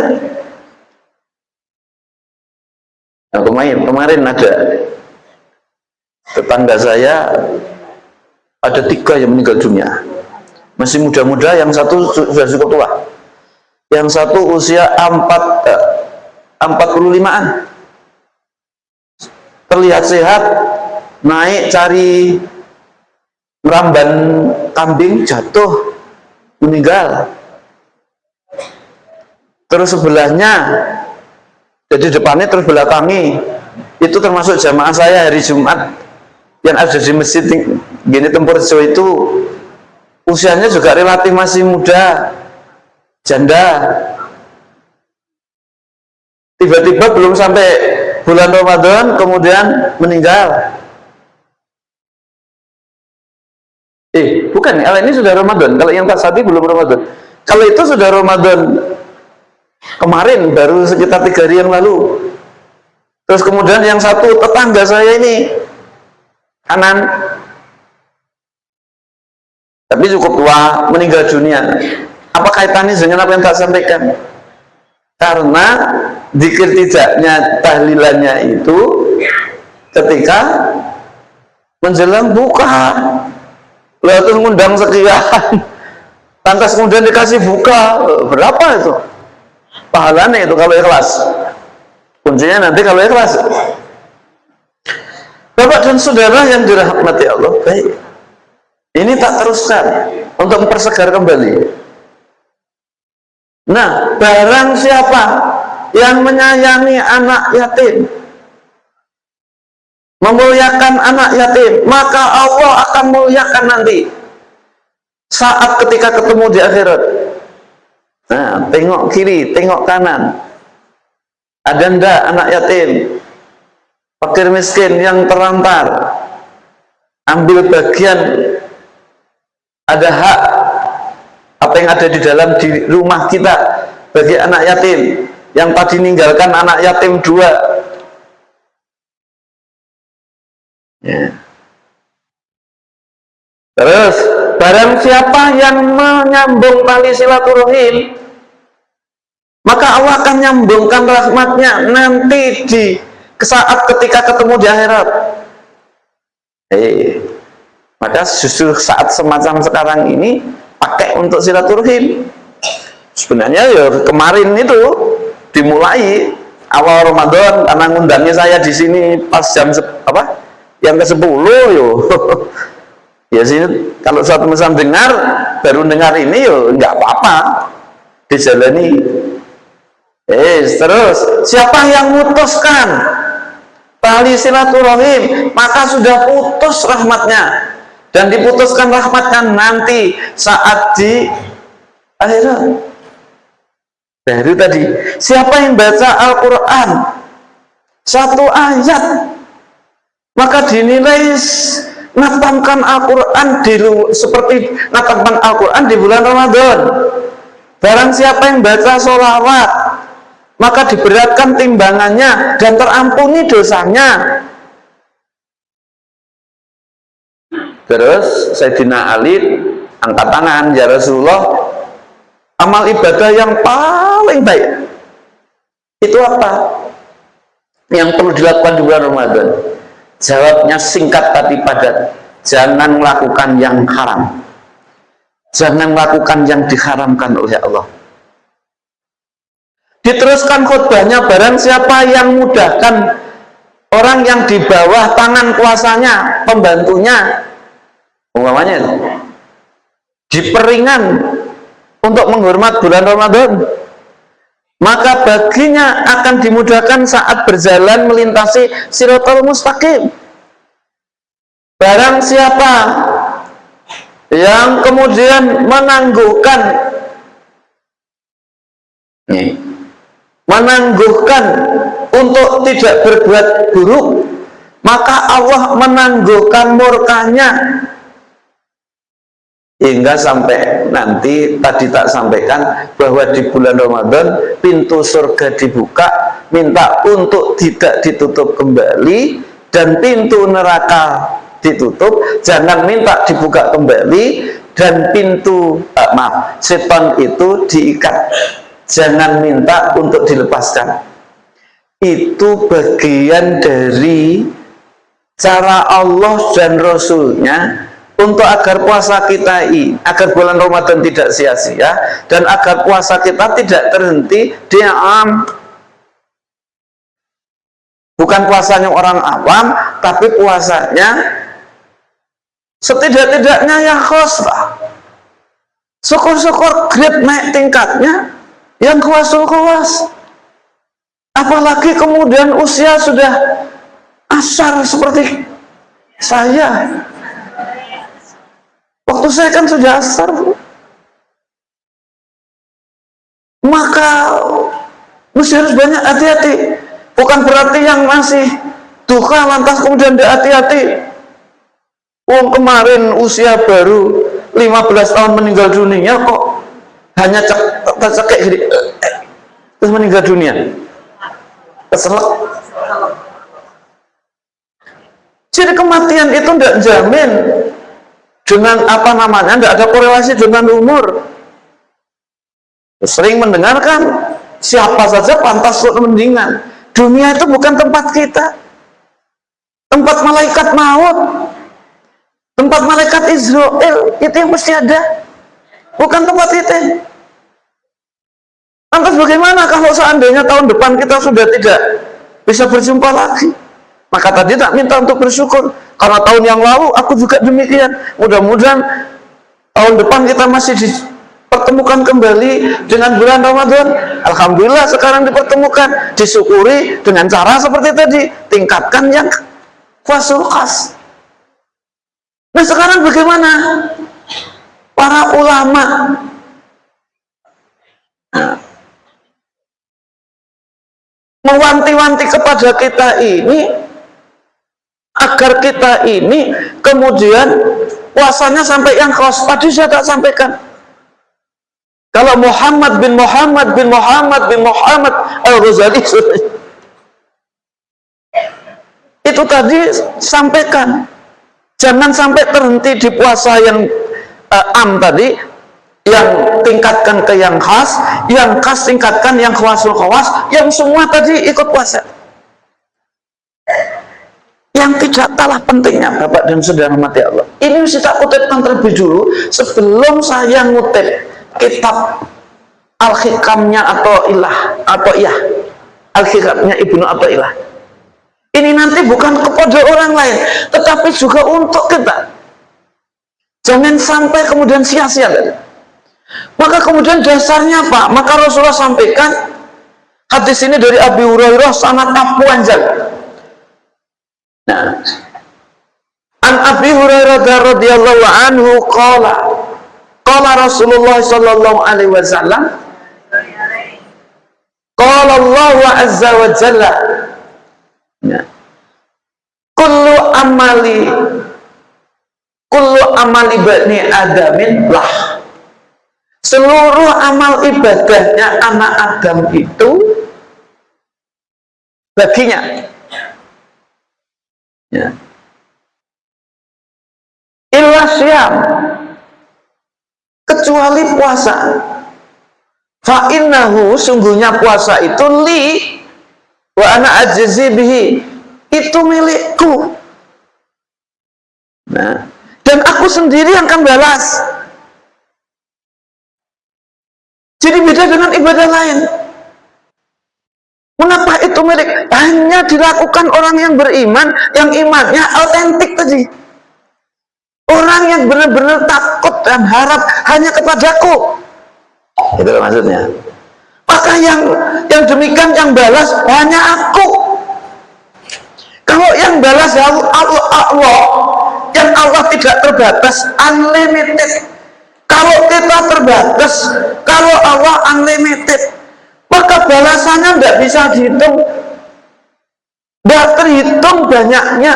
Nah, kemarin ada tetangga saya Ada 3 yang meninggal dunia. Masih muda-muda, yang satu sudah cukup tua. Yang satu usia 45-an. Terlihat sehat, naik cari meramban kambing, jatuh, meninggal. Terus sebelahnya, jadi depannya terus belakangi, itu termasuk jamaah saya hari Jumat yang ada di masjid gini Tempurjo itu, usianya juga relatif masih muda, janda. Tiba-tiba belum sampai bulan Ramadan kemudian meninggal. Bukan, kalau ini sudah Ramadan. Kalau yang tadi belum Ramadan. Kalau itu sudah Ramadan kemarin, baru sekitar 3 hari yang lalu. Terus kemudian yang satu tetangga saya ini kanan, tapi cukup tua, meninggal dunia. Apa kaitannya dengan apa yang tak sampaikan? Karena zikir tidaknya, tahlilannya itu ketika menjelang buka, lalu ngundang sekian, lantas kemudian dikasih buka, berapa itu pahalanya itu kalau ikhlas? Kuncinya nanti kalau ikhlas. Bapak dan saudara yang dirahmati Allah, baik, ini tak teruskan untuk mempersegar kembali. Nah, barang siapa yang menyayangi anak yatim, memuliakan anak yatim, maka Allah akan muliakan nanti saat ketika ketemu di akhirat. Nah, tengok kiri, tengok kanan, ada ndak anak yatim, fakir miskin yang terlantar, ambil bagian, ada hak apa yang ada di dalam di rumah kita bagi anak yatim yang tadi meninggalkan anak yatim 2. Ya. Terus barang siapa yang menyambung tali silaturahim, maka Allah akan nyambungkan rahmatnya nanti di saat ketika ketemu di akhirat. Maka justru saat semacam sekarang ini pakai untuk silaturahim. Sebenarnya ya kemarin itu dimulai awal Ramadan, karena ngundangnya saya di sini pas jam yang ke-10 yo. Ya sini kalau suatu misal dengar, baru dengar ini yo nggak apa-apa, dijalani. Terus siapa yang memutuskan tali silaturahim, maka sudah putus rahmatnya. Dan diputuskan rahmatnya nanti saat di akhirat. Baru tadi, siapa yang baca Al-Quran 1 ayat, maka dinilai ngatamkan Al-Quran seperti ngatamkan Al-Quran di bulan Ramadan. Barang siapa yang baca sholawat, maka diberatkan timbangannya dan terampuni dosanya. Terus Sayyidina Ali angkat tangan, ya Rasulullah, amal ibadah yang paling baik itu apa yang perlu dilakukan di bulan Ramadan? Jawabnya singkat tapi padat, jangan melakukan yang haram, jangan melakukan yang diharamkan oleh Allah. Diteruskan khutbahnya, barang siapa yang mudahkan orang yang di bawah tangan kuasanya, pembantunya, umpamanya diperingan untuk menghormat bulan Ramadan, maka baginya akan dimudahkan saat berjalan melintasi Shiratal Mustaqim. Barang siapa yang kemudian menangguhkan untuk tidak berbuat buruk, maka Allah menangguhkan murkanya hingga sampai nanti tadi tak sampaikan bahwa di bulan Ramadan pintu surga dibuka, minta untuk tidak ditutup kembali, dan pintu neraka ditutup, jangan minta dibuka kembali, dan pintu setan itu diikat, jangan minta untuk dilepaskan. Itu bagian dari cara Allah dan Rasulnya untuk agar puasa kita ini, agar bulan Ramadan tidak sia-sia, dan agar puasa kita tidak terhenti di am. Bukan puasanya orang awam, tapi puasanya setidak-tidaknya yang khos, Pak. Syukur-syukur grade naik tingkatnya yang khawasul khawas. Apalagi kemudian usia sudah asar seperti saya. Waktu saya kan sudah asar, maka mesti harus banyak hati-hati. Bukan berarti yang masih duka lantas kemudian tidak hati-hati. Kemarin usia baru 15 tahun meninggal dunia, kok hanya tercekik gini terus meninggal dunia. Keselak. Jadi kematian itu tidak jamin dengan apa namanya, tidak ada korelasi dengan umur. Sering mendengarkan siapa saja pantas untuk mendingan. Dunia itu bukan tempat kita, tempat malaikat maut, tempat malaikat Israel, itu yang mesti ada, bukan tempat itu. Lantas bagaimana kalau seandainya tahun depan kita sudah tidak bisa berjumpa lagi? Maka tadi tak minta untuk bersyukur, karena tahun yang lalu aku juga demikian. Mudah-mudahan tahun depan kita masih dipertemukan kembali dengan bulan Ramadan. Alhamdulillah sekarang dipertemukan, disyukuri dengan cara seperti tadi, tingkatkan yang khawasul khas. Nah sekarang bagaimana para ulama mewanti-wanti kepada kita ini agar kita ini kemudian puasanya sampai yang khos. Tadi saya tak sampaikan, kalau Muhammad bin Muhammad Al-Ghazali itu tadi sampaikan, jangan sampai terhenti di puasa yang am tadi, yang tingkatkan ke yang khas, yang khas tingkatkan yang khawasul khawas, yang semua tadi ikut puasa. Yang tidak kalah pentingnya, Bapak dan Saudara mati Allah, ini mesti tak kutipkan terlebih dulu sebelum saya ngutip kitab Al-Hikamnya Athaillah, Al-Hikamnya Ibnu Athaillah. Ini nanti bukan kepada orang lain, tetapi juga untuk kita. Jangan sampai kemudian sia-sia. Maka kemudian dasarnya apa? Maka Rasulullah sampaikan hadis ini dari Abi Hurairah sanad panjang. Nah, an Abi Hurairah radhiyallahu anhu qala Rasulullah sallallahu alaihi wasallam qala Allah azza wa jalla kullu amali bani adamin lah, seluruh amal ibadahnya anak Adam itu baginya, ya, illa syam, kecuali puasa. Fa innahu, sungguhnya puasa itu li wa ana ajzi bihi, itu milikku. Nah, dan aku sendiri yang akan balas. Jadi beda dengan ibadah lain. Mengapa itu milik? Hanya dilakukan orang yang beriman, yang imannya autentik tadi. Orang yang benar-benar takut dan harap hanya kepadaku. Itu maksudnya. Maka yang demikian yang balas hanya aku. Kalau yang balas Allah, yang Allah tidak terbatas, unlimited. Kalau kita terbatas, kalau Allah unlimited, maka balasannya tidak bisa dihitung, tidak terhitung banyaknya.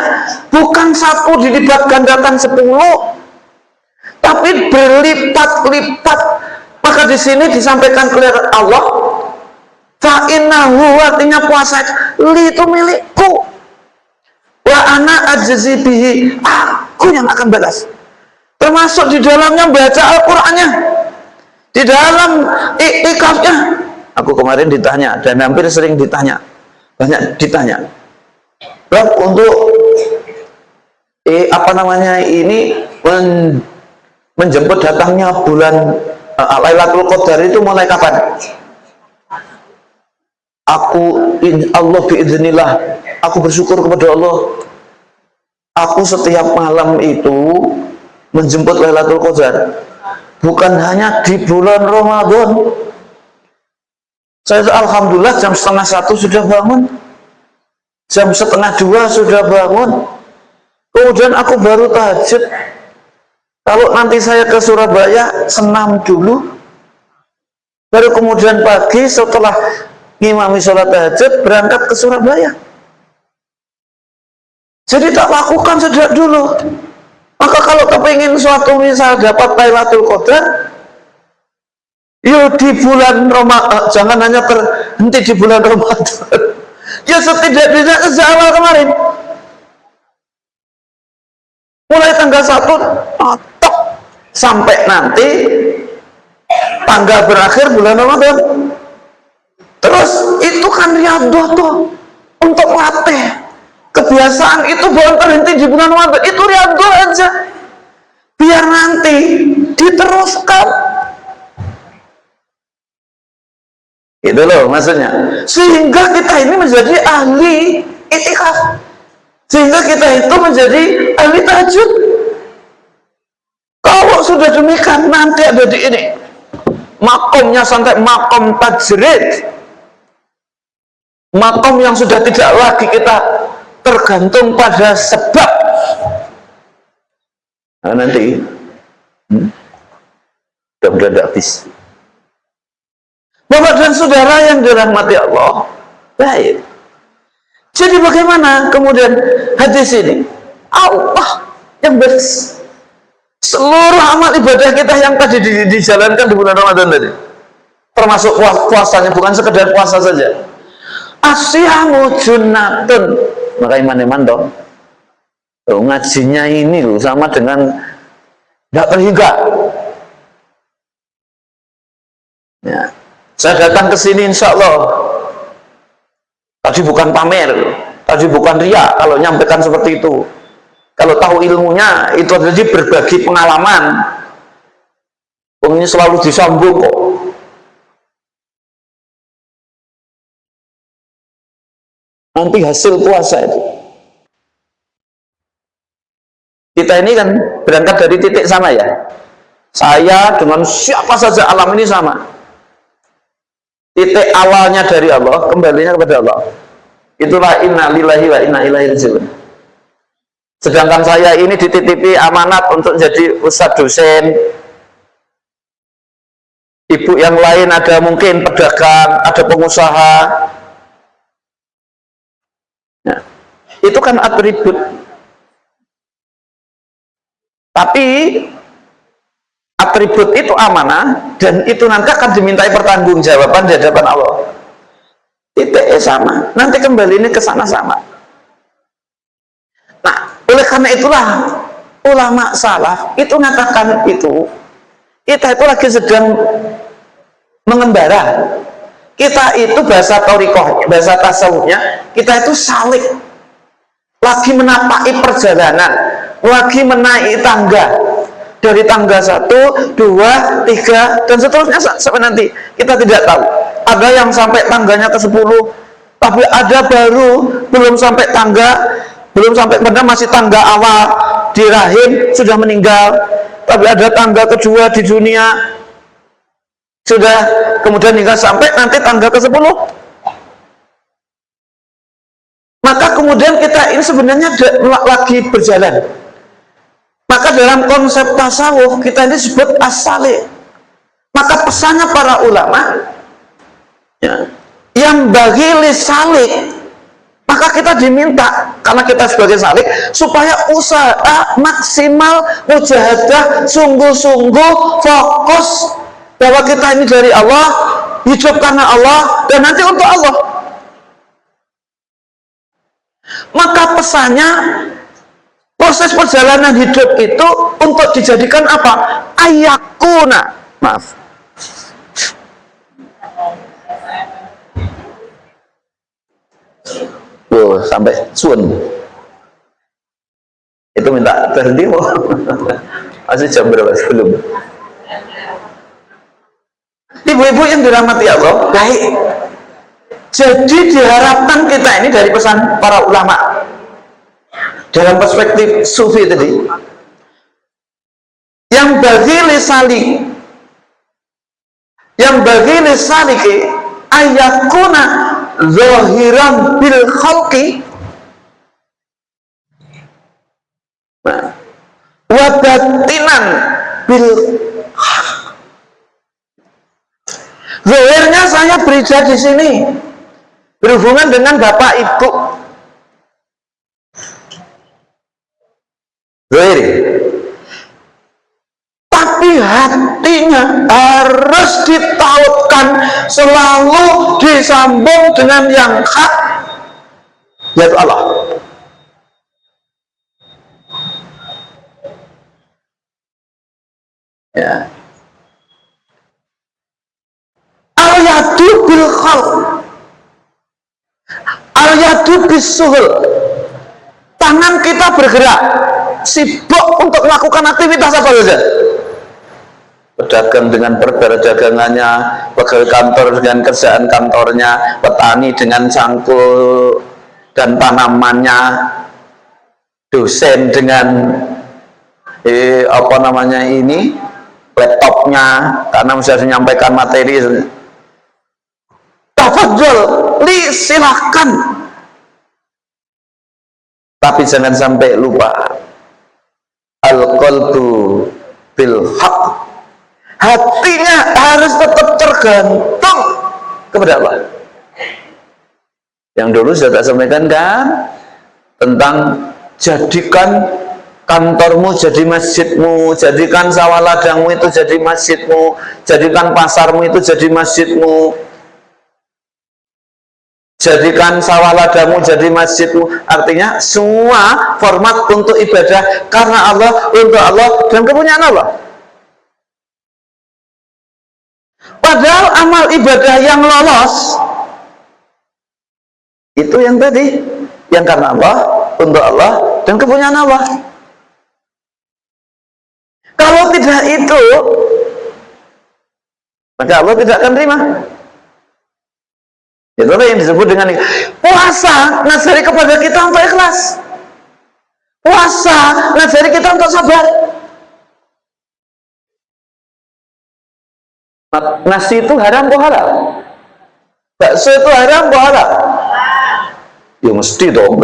Bukan satu dilipat gandakan 10, tapi berlipat-lipat. Maka di sini disampaikan oleh Allah, fa innahu, artinya puasa li itu milikku, wa ana ajzi bihi, aku yang akan balas. Termasuk di dalamnya baca Al-Qur'annya, di dalam iktikafnya. Aku kemarin ditanya, dan hampir sering ditanya, banyak ditanya, Bab, untuk ini menjemput datangnya bulan Lailatul Qadar itu mulai kapan? Allah biiznillah, aku bersyukur kepada Allah, aku setiap malam itu menjemput Lailatul Qadar, bukan hanya di bulan Ramadan. Saya alhamdulillah jam 1:30 sudah bangun, jam 1:30 sudah bangun, kemudian aku baru tahajud. Kalau nanti saya ke Surabaya, senam dulu, baru kemudian pagi setelah ngimami sholat tahajud berangkat ke Surabaya. Jadi tak lakukan sejak dulu. Maka kalau kepingin suatu misal dapat Lailatul Qadar, yuk di bulan Ramadan, jangan hanya terhenti di bulan Ramadan. Ya setidak-tidaknya sejak awal kemarin, mulai tanggal 1 tok sampai nanti tanggal berakhir bulan Ramadan. Terus itu kan riyadhah tuh, untuk latih kebiasaan itu bukan terhenti di bulan Ramadan, itu riyadhah aja biar nanti diteruskan. Itu loh maksudnya, sehingga kita ini menjadi ahli itikaf, sehingga kita itu menjadi ahli tahajud. Kalau sudah demikian, nanti ada di ini makomnya sampai makom tajrid, makom yang sudah tidak lagi kita tergantung pada sebab. Nah, nanti mudah-mudahan habis. Bapak dan saudara yang dirahmati Allah, baik. Jadi bagaimana kemudian hadis ini? Allah yang seluruh amal ibadah kita yang tadi dijalankan di bulan Ramadan tadi, termasuk puasanya, bukan sekedar puasa saja. Asyamu junnatun, maka iman dong. Ngajinya ini loh sama dengan nggak terhingga. Ya. Saya datang ke sini insya Allah, tadi bukan pamer, tadi bukan ria kalau nyampaikan seperti itu. Kalau tahu ilmunya itu tadi berbagi pengalaman. Ini selalu disambung kok. Nanti hasil puasa itu. Kita ini kan berangkat dari titik sama ya. Saya dengan siapa saja alam ini sama. Titik awalnya dari Allah, kembalinya kepada Allah. Itulah inna lillahi wa inna ilaihi raji'un. Sedangkan saya ini dititipi amanat untuk jadi ustadz dosen. Ibu yang lain ada mungkin pedagang, ada pengusaha. Nah, itu kan atribut. Tapi atribut itu amanah, dan itu nanti akan dimintai pertanggungjawaban di hadapan Allah. Titiknya sama, nanti kembali ini ke sana sama. Nah, oleh karena itulah ulama salaf itu mengatakan itu kita itu lagi sedang mengembara. Kita itu bahasa thariqah, bahasa tasawufnya, kita itu salik, lagi menapaki perjalanan, lagi menaiki tangga. Dari tangga 1, 2, 3 dan seterusnya sampai nanti kita tidak tahu. Ada yang sampai tangganya ke 10, tapi ada baru belum sampai tangga, belum sampai pada masih tangga awal di rahim sudah meninggal. Tapi ada tangga kedua di dunia sudah kemudian hingga sampai nanti tangga ke 10. Maka kemudian kita ini sebenarnya lagi berjalan. Maka dalam konsep tasawuf kita ini disebut as-salik. Maka pesannya para ulama ya, yang bagi salik, maka kita diminta karena kita sebagai salik supaya usaha maksimal, mujahadah, sungguh-sungguh fokus bahwa kita ini dari Allah, hidup karena Allah, dan nanti untuk Allah. Maka pesannya, proses perjalanan hidup itu untuk dijadikan apa? Ayakuna. Maaf. Sampai sun. itu minta berhenti. Masih jam berapa? Belum. Ibu-ibu yang dirahmati Allah, baik. Jadi diharapkan kita ini dari pesan para ulama dalam perspektif sufi tadi, yang bagi lisaliki ayakuna zahiran bil khalqi wa batinan bil. Zahirnya saya bekerja di sini, berhubungan dengan bapak ibu. Zahir. Tapi hatinya harus ditautkan, selalu disambung dengan yang hak, yaitu Allah. Ya. Al-yadu bil khalq, al-yadu bisuhul. Tangan kita bergerak, sibuk untuk melakukan aktivitas apa saja. Pedagang dengan perdagangannya, pegawai kantor dengan kerjaan kantornya, petani dengan cangkul dan tanamannya, dosen dengan laptopnya karena mesti menyampaikan materi. Tafadhol, silahkan. Tapi jangan sampai lupa al-qalbu bil haq. Hatinya harus tetap tergantung kepada Allah. Yang dulu sudah tak sampaikan kan tentang jadikan kantormu jadi masjidmu, jadikan sawah ladangmu itu jadi masjidmu, jadikan pasarmu itu jadi masjidmu, jadikan sawah ladangmu jadi masjidmu. Artinya semua format untuk ibadah karena Allah, untuk Allah, dan kepunyaan Allah. Padahal amal ibadah yang lolos itu yang tadi, yang karena Allah, untuk Allah, dan kepunyaan Allah. Kalau tidak itu, maka Allah tidak akan terima. Itu yang disebut dengan puasa, ngajari kepada kita untuk ikhlas. Puasa, ngajari kita untuk sabar. Nasi itu haram atau halal? Bakso itu haram atau halal? Ya mesti dong.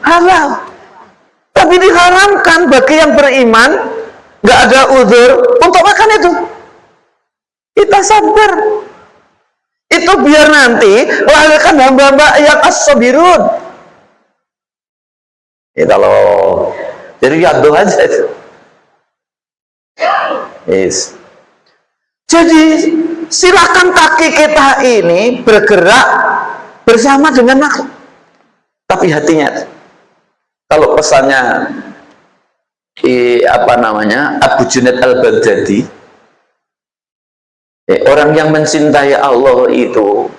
Halal. Tapi diharamkan bagi yang beriman, nggak ada uzur untuk makan itu. Kita sabar. Itu biar nanti melahirkan hamba-hamba yang as-sabirun. Ya kalau jadi yaduh aja itu. Yes. Jadi silakan kaki kita ini bergerak bersama dengan makhluk. Tapi hatinya, kalau pesannya Abu Junaid al-Baghdadi, orang yang mencintai Allah itu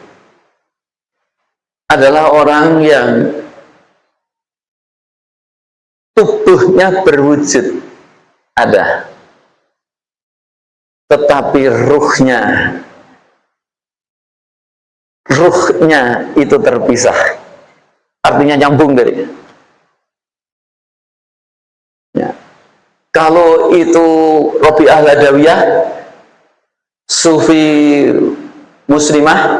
adalah orang yang tubuhnya berwujud ada, tetapi ruhnya itu terpisah. Artinya nyambung dari. Ya. Kalau itu Rabi'ah Ladawiyah, sufi muslimah,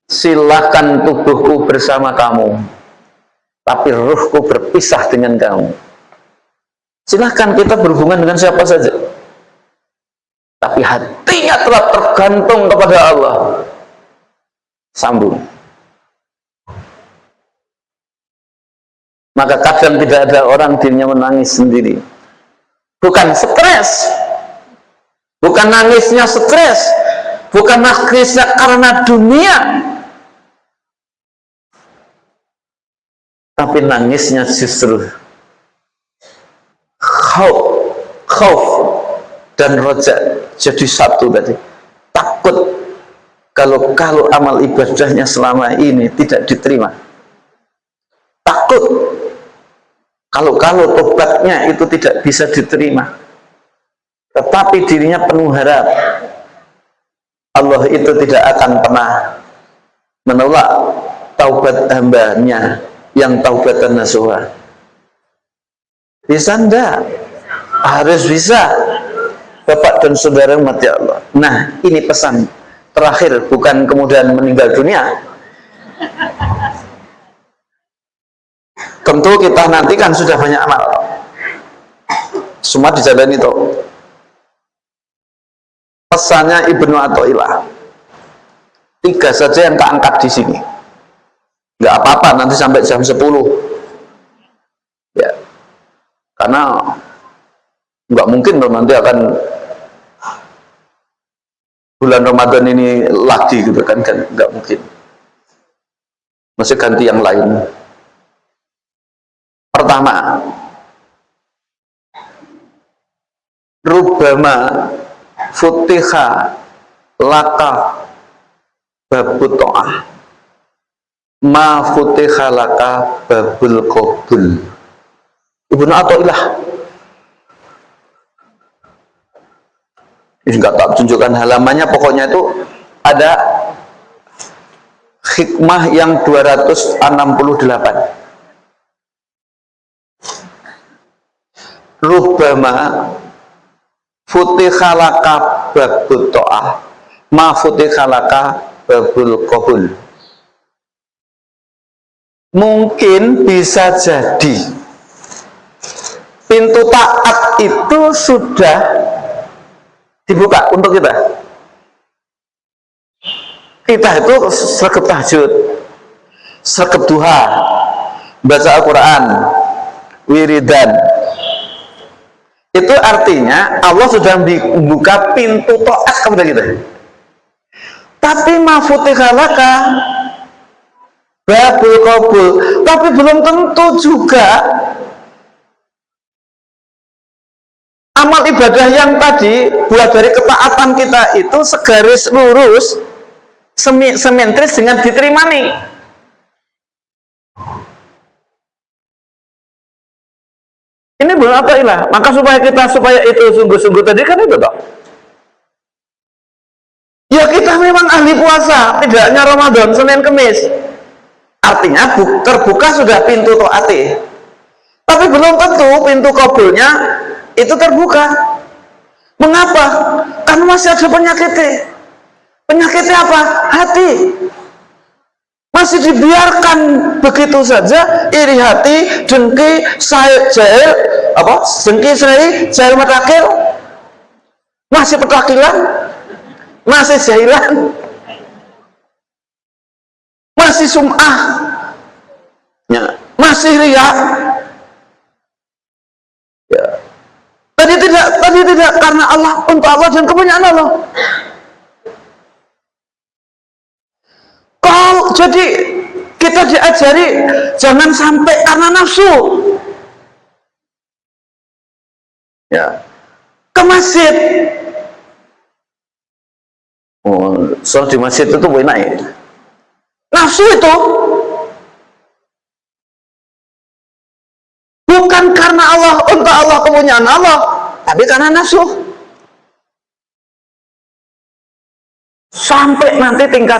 silakan tubuhku bersama kamu, tapi ruhku berpisah dengan kamu. Silahkan kita berhubungan dengan siapa saja, tapi hatinya telah tergantung kepada Allah. Sambung. Maka kadang tidak ada orang dirinya menangis sendiri. Bukan stres, bukan nangisnya stres, bukan nangisnya karena dunia, tapi nangisnya justru khauf dan roja jadi satu tadi. Takut kalau amal ibadahnya selama ini tidak diterima. takut kalau tobatnya itu tidak bisa diterima, tetapi dirinya penuh harap Allah itu tidak akan pernah menolak taubat hambanya yang taubatan nasuha. Bisa enggak? Harus bisa, Bapak dan saudara umat ya Allah. Nah, ini pesan terakhir, bukan kemudian meninggal dunia. Tentu kita nanti kan sudah banyak amal, semua dijalani itu. Pesannya Ibnu Athaillah 3 saja yang tak angkat di sini. Nggak apa-apa nanti sampai jam 10 ya, karena nggak mungkin loh nanti akan bulan Ramadan ini lagi gitu kan nggak mungkin, masih ganti yang lain. Pertama, rubbama futiha laka babut ta'ah ma futiha laka babul qabul. Ibnu Athaillah, ini nggak tak tunjukkan halamannya, pokoknya itu ada hikmah yang 268. Rubbama futikhalaka babut ta'ah ma futikhalaka babul qabul. Mungkin bisa jadi pintu taat itu sudah dibuka untuk kita. Kita itu sregep tahajud, sregep duha, baca Al-Quran, wiridan. Itu artinya Allah sudah membuka pintu taat kepada kita. Tapi mafutihalaka babul qabul, tapi belum tentu juga amal ibadah yang tadi buat dari ketaatan kita itu segaris lurus, simetris dengan diterima nih. Ini belum Athaillah. Maka supaya itu sungguh-sungguh tadi kan itu toh. Ya kita memang ahli puasa, tidak hanya Ramadan, Senin, Kemis. Artinya terbuka sudah pintu taati. Tapi belum tentu pintu kabulnya itu terbuka. Mengapa? Karena masih ada penyakitnya. Penyakitnya apa? Hati. Masih dibiarkan begitu saja, iri hati, dengki, jahil, dengki, jahil matakil, masih petakilan, masih jahilan, masih sum'ah, ya, masih riya. Ya. Tadi tidak karena Allah, untuk Allah dan kepunyaan Allah. Jadi kita diajari jangan sampai karena nafsu ya ke masjid. Soal di masjid itu enak ya. Nafsu itu bukan karena Allah, untuk Allah, kepunyaan Allah, tapi karena nafsu. Sampai nanti tingkat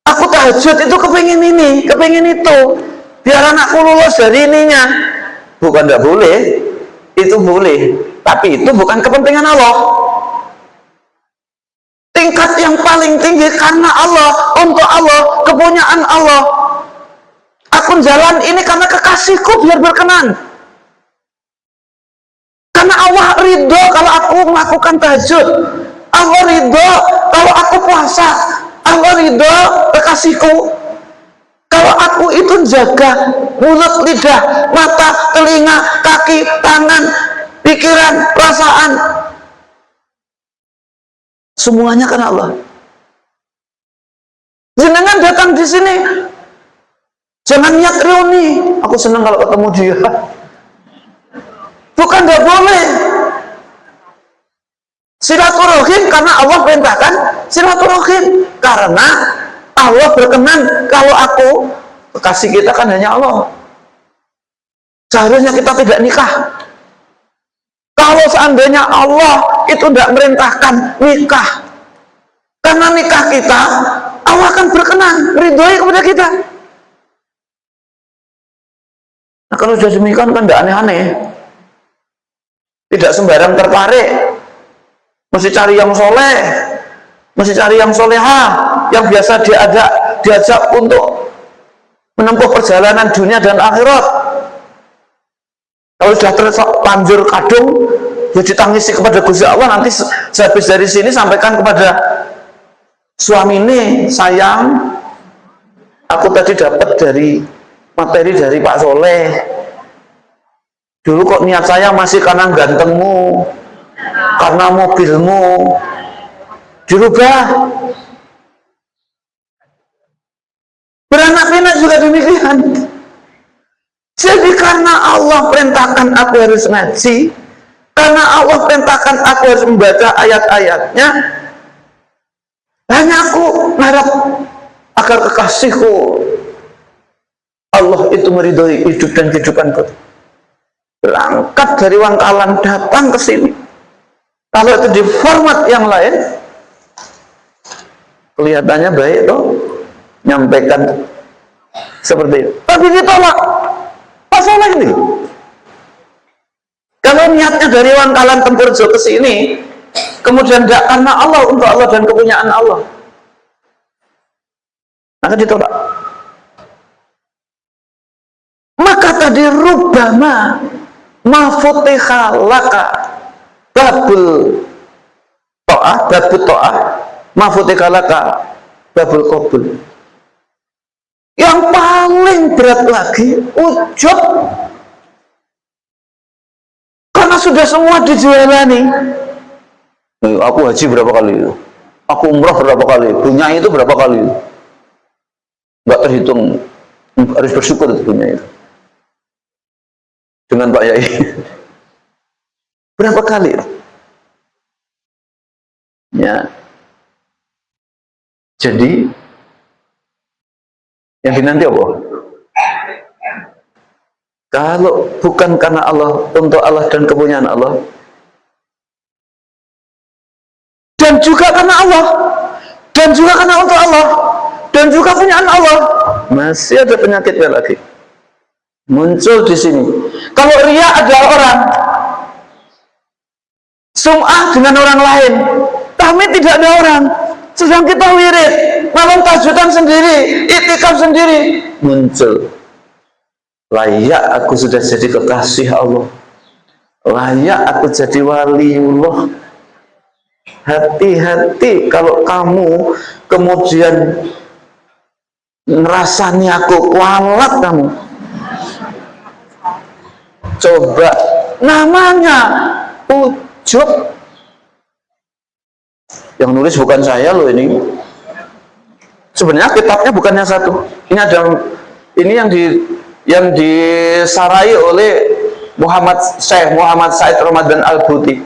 aku tahajud itu kepingin ini, kepingin itu, biar anakku lulus dari ininya. Bukan tidak boleh, itu boleh, tapi itu bukan kepentingan Allah. Tingkat yang paling tinggi karena Allah, untuk Allah, kepunyaan Allah. Aku jalan ini karena kekasihku biar berkenan. Karena Allah ridho kalau aku melakukan tahajud. Allah ridho kalau aku puasa. Allah ridho kekasihku kalau aku itu jaga mulut, lidah, mata, telinga, kaki, tangan, pikiran, perasaan, semuanya karena Allah. Jenengan datang di sini jangan niat reuni, aku senang kalau ketemu dia, bukan, tidak boleh. Silaturahim karena Allah perintahkan silaturahim, karena Allah berkenan kalau aku Kekasih kita kan hanya Allah. Seharusnya kita tidak nikah. Kalau seandainya Allah itu tidak merintahkan nikah, karena nikah kita, Allah akan berkenan, ridhoi kepada kita. Nah, kalau sudah demikian kan tidak aneh-aneh. Tidak sembarang tertarik. Mesti cari yang soleh, mesti cari yang soleha, yang biasa diajak untuk menempuh perjalanan dunia dan akhirat. Kalau sudah terlanjur kadung, ya ditangisi kepada Gusti Allah. Nanti sehabis dari sini sampaikan kepada suami ini, sayang, aku tadi dapat dari materi dari Pak Soleh. Dulu kok niat saya masih karena gantengmu, karena mobilmu, dirubah. Beranak pinak juga demikian. Jadi karena Allah perintahkan aku harus ngaji, karena Allah perintahkan aku harus membaca ayat-ayatnya, hanya aku mengharap agar kekasihku Allah itu meridhoi hidup dan kehidupanku. Berangkat dari Wangkalan datang ke sini. Kalau itu di format yang lain, kelihatannya baik toh, nyampaikan seperti itu. Tapi ditolak. Masalah ini. Kalau niatnya dari Wangkalan Tempurjo ke sini, kemudian tidak karena Allah, untuk Allah dan kepunyaan Allah, maka ditolak. Maka tadi rubama mafutiha laka babul to'ah mafutiha laka babul qabul. Yang paling berat lagi ujub, karena sudah semua dijalani. Aku haji berapa kali, aku umrah berapa kali, punya itu berapa kali, nggak terhitung. Harus bersyukur itu punya itu dengan Pak Yai. Berapa kali ya. Jadi yang dinanti apa? Kalau bukan karena Allah, untuk Allah dan kepunyaan Allah, dan juga karena Allah, dan juga karena untuk Allah, dan juga kepunyaan Allah, masih ada penyakit lagi muncul di sini. Kalau riya adalah orang, sum'ah dengan orang lain, tahmid tidak ada orang. Sedang kita wirid, malam tajudan sendiri, iktikaf sendiri, muncul. Layak aku sudah jadi kekasih Allah, layak aku jadi waliullah. Hati-hati kalau kamu kemudian ngerasani aku kualat kamu. Coba, namanya ujub. Yang nulis bukan saya loh ini. Sebenarnya kitabnya bukannya satu. Ini ada, ini yang disarai oleh Syekh Muhammad Said Ramadan Al-Buti.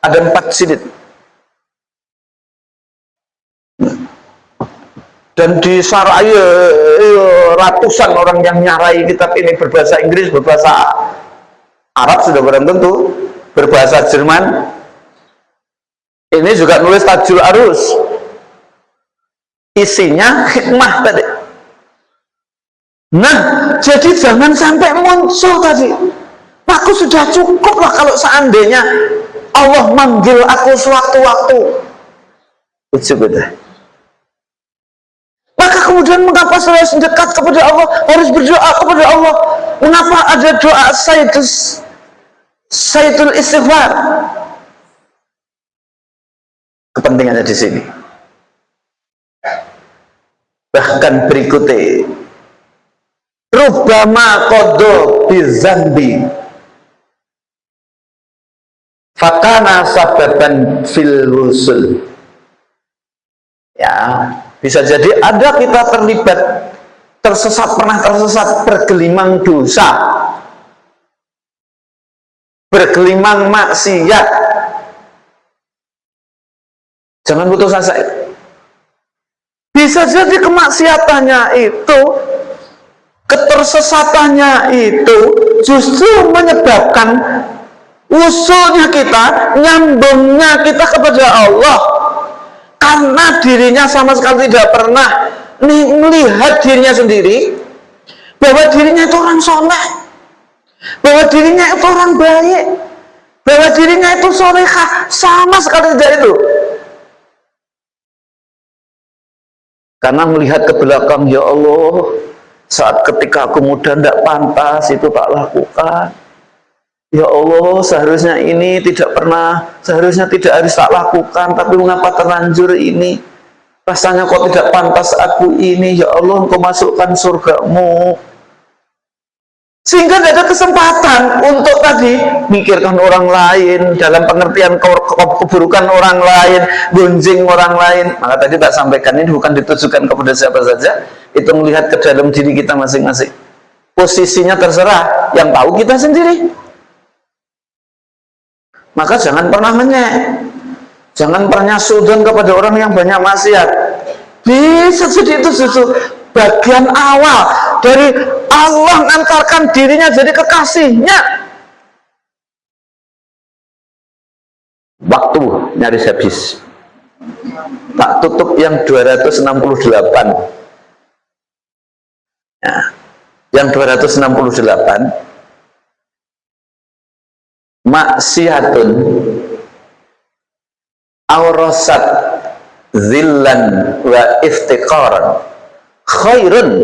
Ada 4 jilid. Dan disarai ratusan orang yang nyarai kitab ini, berbahasa Inggris, berbahasa Arab sudah barang tentu, berbahasa Jerman. Ini juga nulis Tajul Arus, isinya hikmah tadi. Nah, jadi jangan sampai muncul tadi. Aku sudah cukup lah kalau seandainya Allah manggil aku sewaktu-waktu. Ujub itu. Maka kemudian mengapa saya dekat kepada Allah, harus berdoa kepada Allah? Mengapa ada doa Sayyidul Istighfar? Kepentingannya di sini. Bahkan berikutnya, rubama qadha bizambi fakana sababan fil wusul. Ya, bisa jadi ada kita terlibat, pernah tersesat, bergelimang dosa, bergelimang maksiat. Jangan putus asa. Bisa jadi kemaksiatannya itu Ketersesatannya itu justru menyebabkan usulnya kita, nyambungnya kita kepada Allah, karena dirinya sama sekali tidak pernah melihat dirinya sendiri bahwa dirinya itu orang soleh, bahwa dirinya itu orang baik, bahwa dirinya itu solehah, sama sekali tidak itu. Karena melihat ke belakang, ya Allah, saat ketika aku muda tidak pantas itu tak lakukan. Ya Allah, seharusnya ini tidak pernah, seharusnya tidak harus tak lakukan, tapi mengapa terlanjur ini? Rasanya kok tidak pantas aku ini, ya Allah, Engkau masukkan surgamu. Sehingga tidak ada kesempatan untuk tadi mikirkan orang lain, dalam pengertian keburukan orang lain, gonjing orang lain. Maka tadi tak sampaikan, ini bukan ditujukan kepada siapa saja, itu melihat ke dalam diri kita masing-masing. Posisinya terserah, yang tahu kita sendiri. Maka jangan pernah menyek, jangan pernah sudan kepada orang yang banyak maksiat. Bisa jadi itu justru bagian awal dari Allah mengantarkan dirinya jadi kekasihnya. Waktu nyaris habis, tak tutup yang 268 ya, yang 268 maksiatun awrasat zillan wa iftiqaran khairun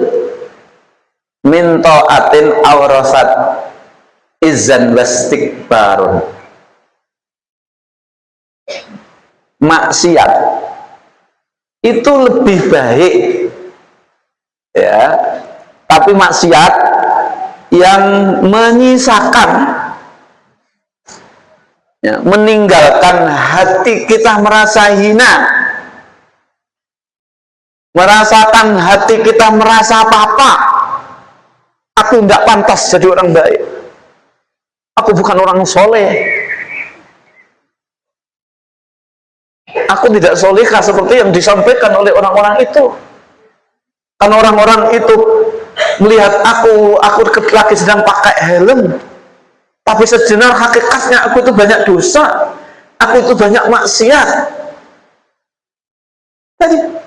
min ta'atin awrasat izzan wastikbarun. Maksiat itu lebih baik ya, tapi maksiat yang menyisakan ya, meninggalkan hati kita merasa hina, merasakan hati kita merasa apa-apa. Aku tidak pantas jadi orang baik, aku bukan orang soleh, aku tidak solehah seperti yang disampaikan oleh orang-orang itu. Karena orang-orang itu melihat aku lagi sedang pakai helm, tapi sejenak hakikatnya aku itu banyak dosa, aku itu banyak maksiat. Jadi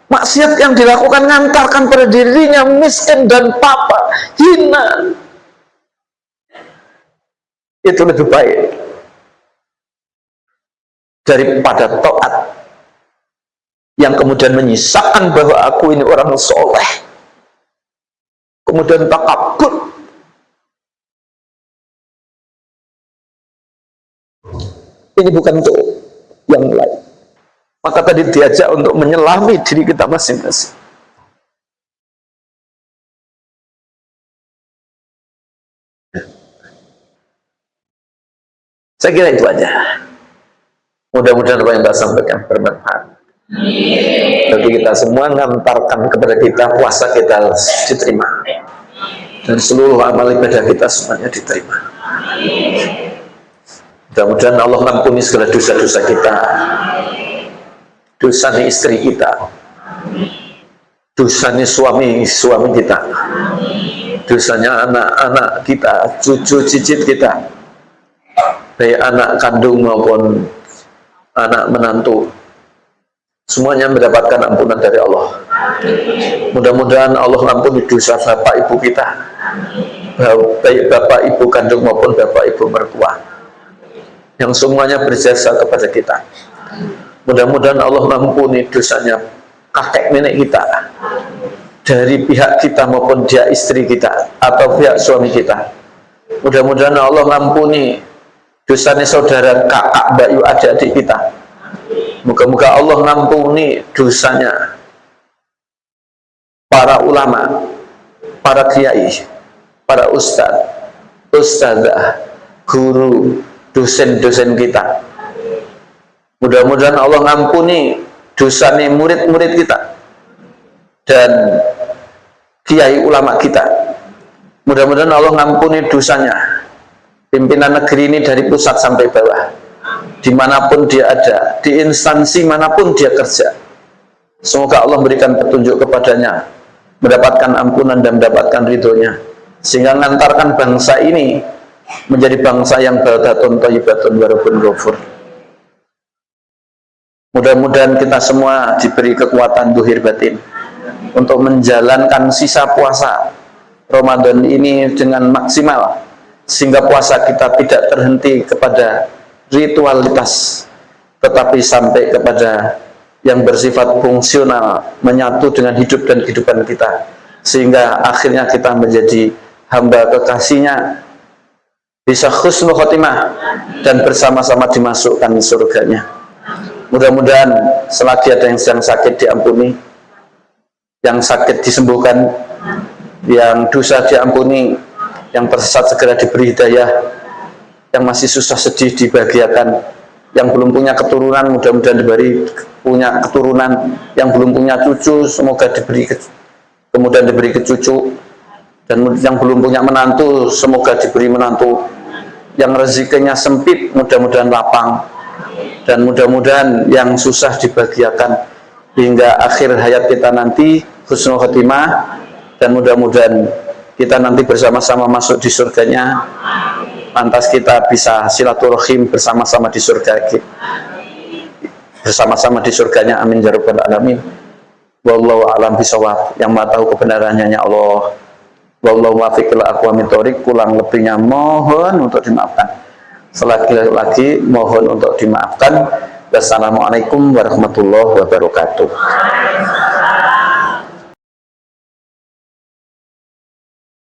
maksiat yang dilakukan ngantarkan pada dirinya miskin dan papa, hina. Itu lebih baik daripada taat yang kemudian menyisakan bahwa aku ini orang soleh, kemudian takabur. Ini bukan untuk yang lain. Maka tadi diajak untuk menyelami diri kita masing-masing. Saya kira itu aja. Mudah-mudahan apa yang kita sampaikan bermanfaat bagi kita semua, mengantarkan kepada kita puasa kita diterima dan seluruh amal ibadah kita semuanya diterima. Mudah-mudahan Allah mengampuni segala dosa-dosa kita, dosanya istri kita, dosanya suami kita, dosanya anak-anak kita, cucu cicit kita, baik anak kandung maupun anak menantu, semuanya mendapatkan ampunan dari Allah. Mudah-mudahan Allah mengampuni dosa bapak ibu kita, baik bapak ibu kandung maupun bapak ibu mertua, yang semuanya berjasa kepada kita. Mudah-mudahan Allah mengampuni dosanya kakek nenek kita, dari pihak kita maupun dia istri kita atau pihak suami kita. Mudah-mudahan Allah mengampuni dosanya saudara kakak bayu adik-adik kita. Moga-moga Allah mengampuni dosanya para ulama, para kiai, para ustadz, ustadzah, guru, dosen-dosen kita. Mudah-mudahan Allah mengampuni dosanya murid-murid kita dan kiai ulama kita. Mudah-mudahan Allah mengampuni dosanya pimpinan negeri ini dari pusat sampai bawah, dimanapun dia ada, di instansi manapun dia kerja. Semoga Allah berikan petunjuk kepadanya mendapatkan ampunan dan mendapatkan ridhonya, sehingga mengantarkan bangsa ini menjadi bangsa yang baldatun thayyibatun wa rabbun ghafur. Mudah-mudahan kita semua diberi kekuatan zahir batin untuk menjalankan sisa puasa Ramadan ini dengan maksimal, sehingga puasa kita tidak terhenti kepada ritualitas, tetapi sampai kepada yang bersifat fungsional, menyatu dengan hidup dan kehidupan kita, sehingga akhirnya kita menjadi hamba kekasihnya, bisa husnul khotimah dan bersama-sama dimasukkan surganya. Mudah-mudahan selagi ada yang sedang sakit diampuni, yang sakit disembuhkan, yang dosa diampuni, yang tersesat segera diberi hidayah, yang masih susah sedih dibahagiakan, yang belum punya keturunan mudah-mudahan diberi punya keturunan, yang belum punya cucu semoga diberi kemudian diberi cucu, dan yang belum punya menantu semoga diberi menantu, yang rezekinya sempit mudah-mudahan lapang, dan mudah-mudahan yang susah dibahagiakan hingga akhir hayat kita nanti husnul khotimah, dan mudah-mudahan kita nanti bersama-sama masuk di surganya, lantas kita bisa silaturahim bersama-sama di surga, bersama-sama di surganya, amin ya rabbal alamin. Wallahu a'lam bishawab. Yang maha tahu kebenarannya hanya Allah. Wallahu muwaffiq ila aqwamit thoriq. Kurang lebihnya mohon untuk dimaafkan. Selagi-lagi mohon untuk dimaafkan. Wassalamualaikum warahmatullahi wabarakatuh.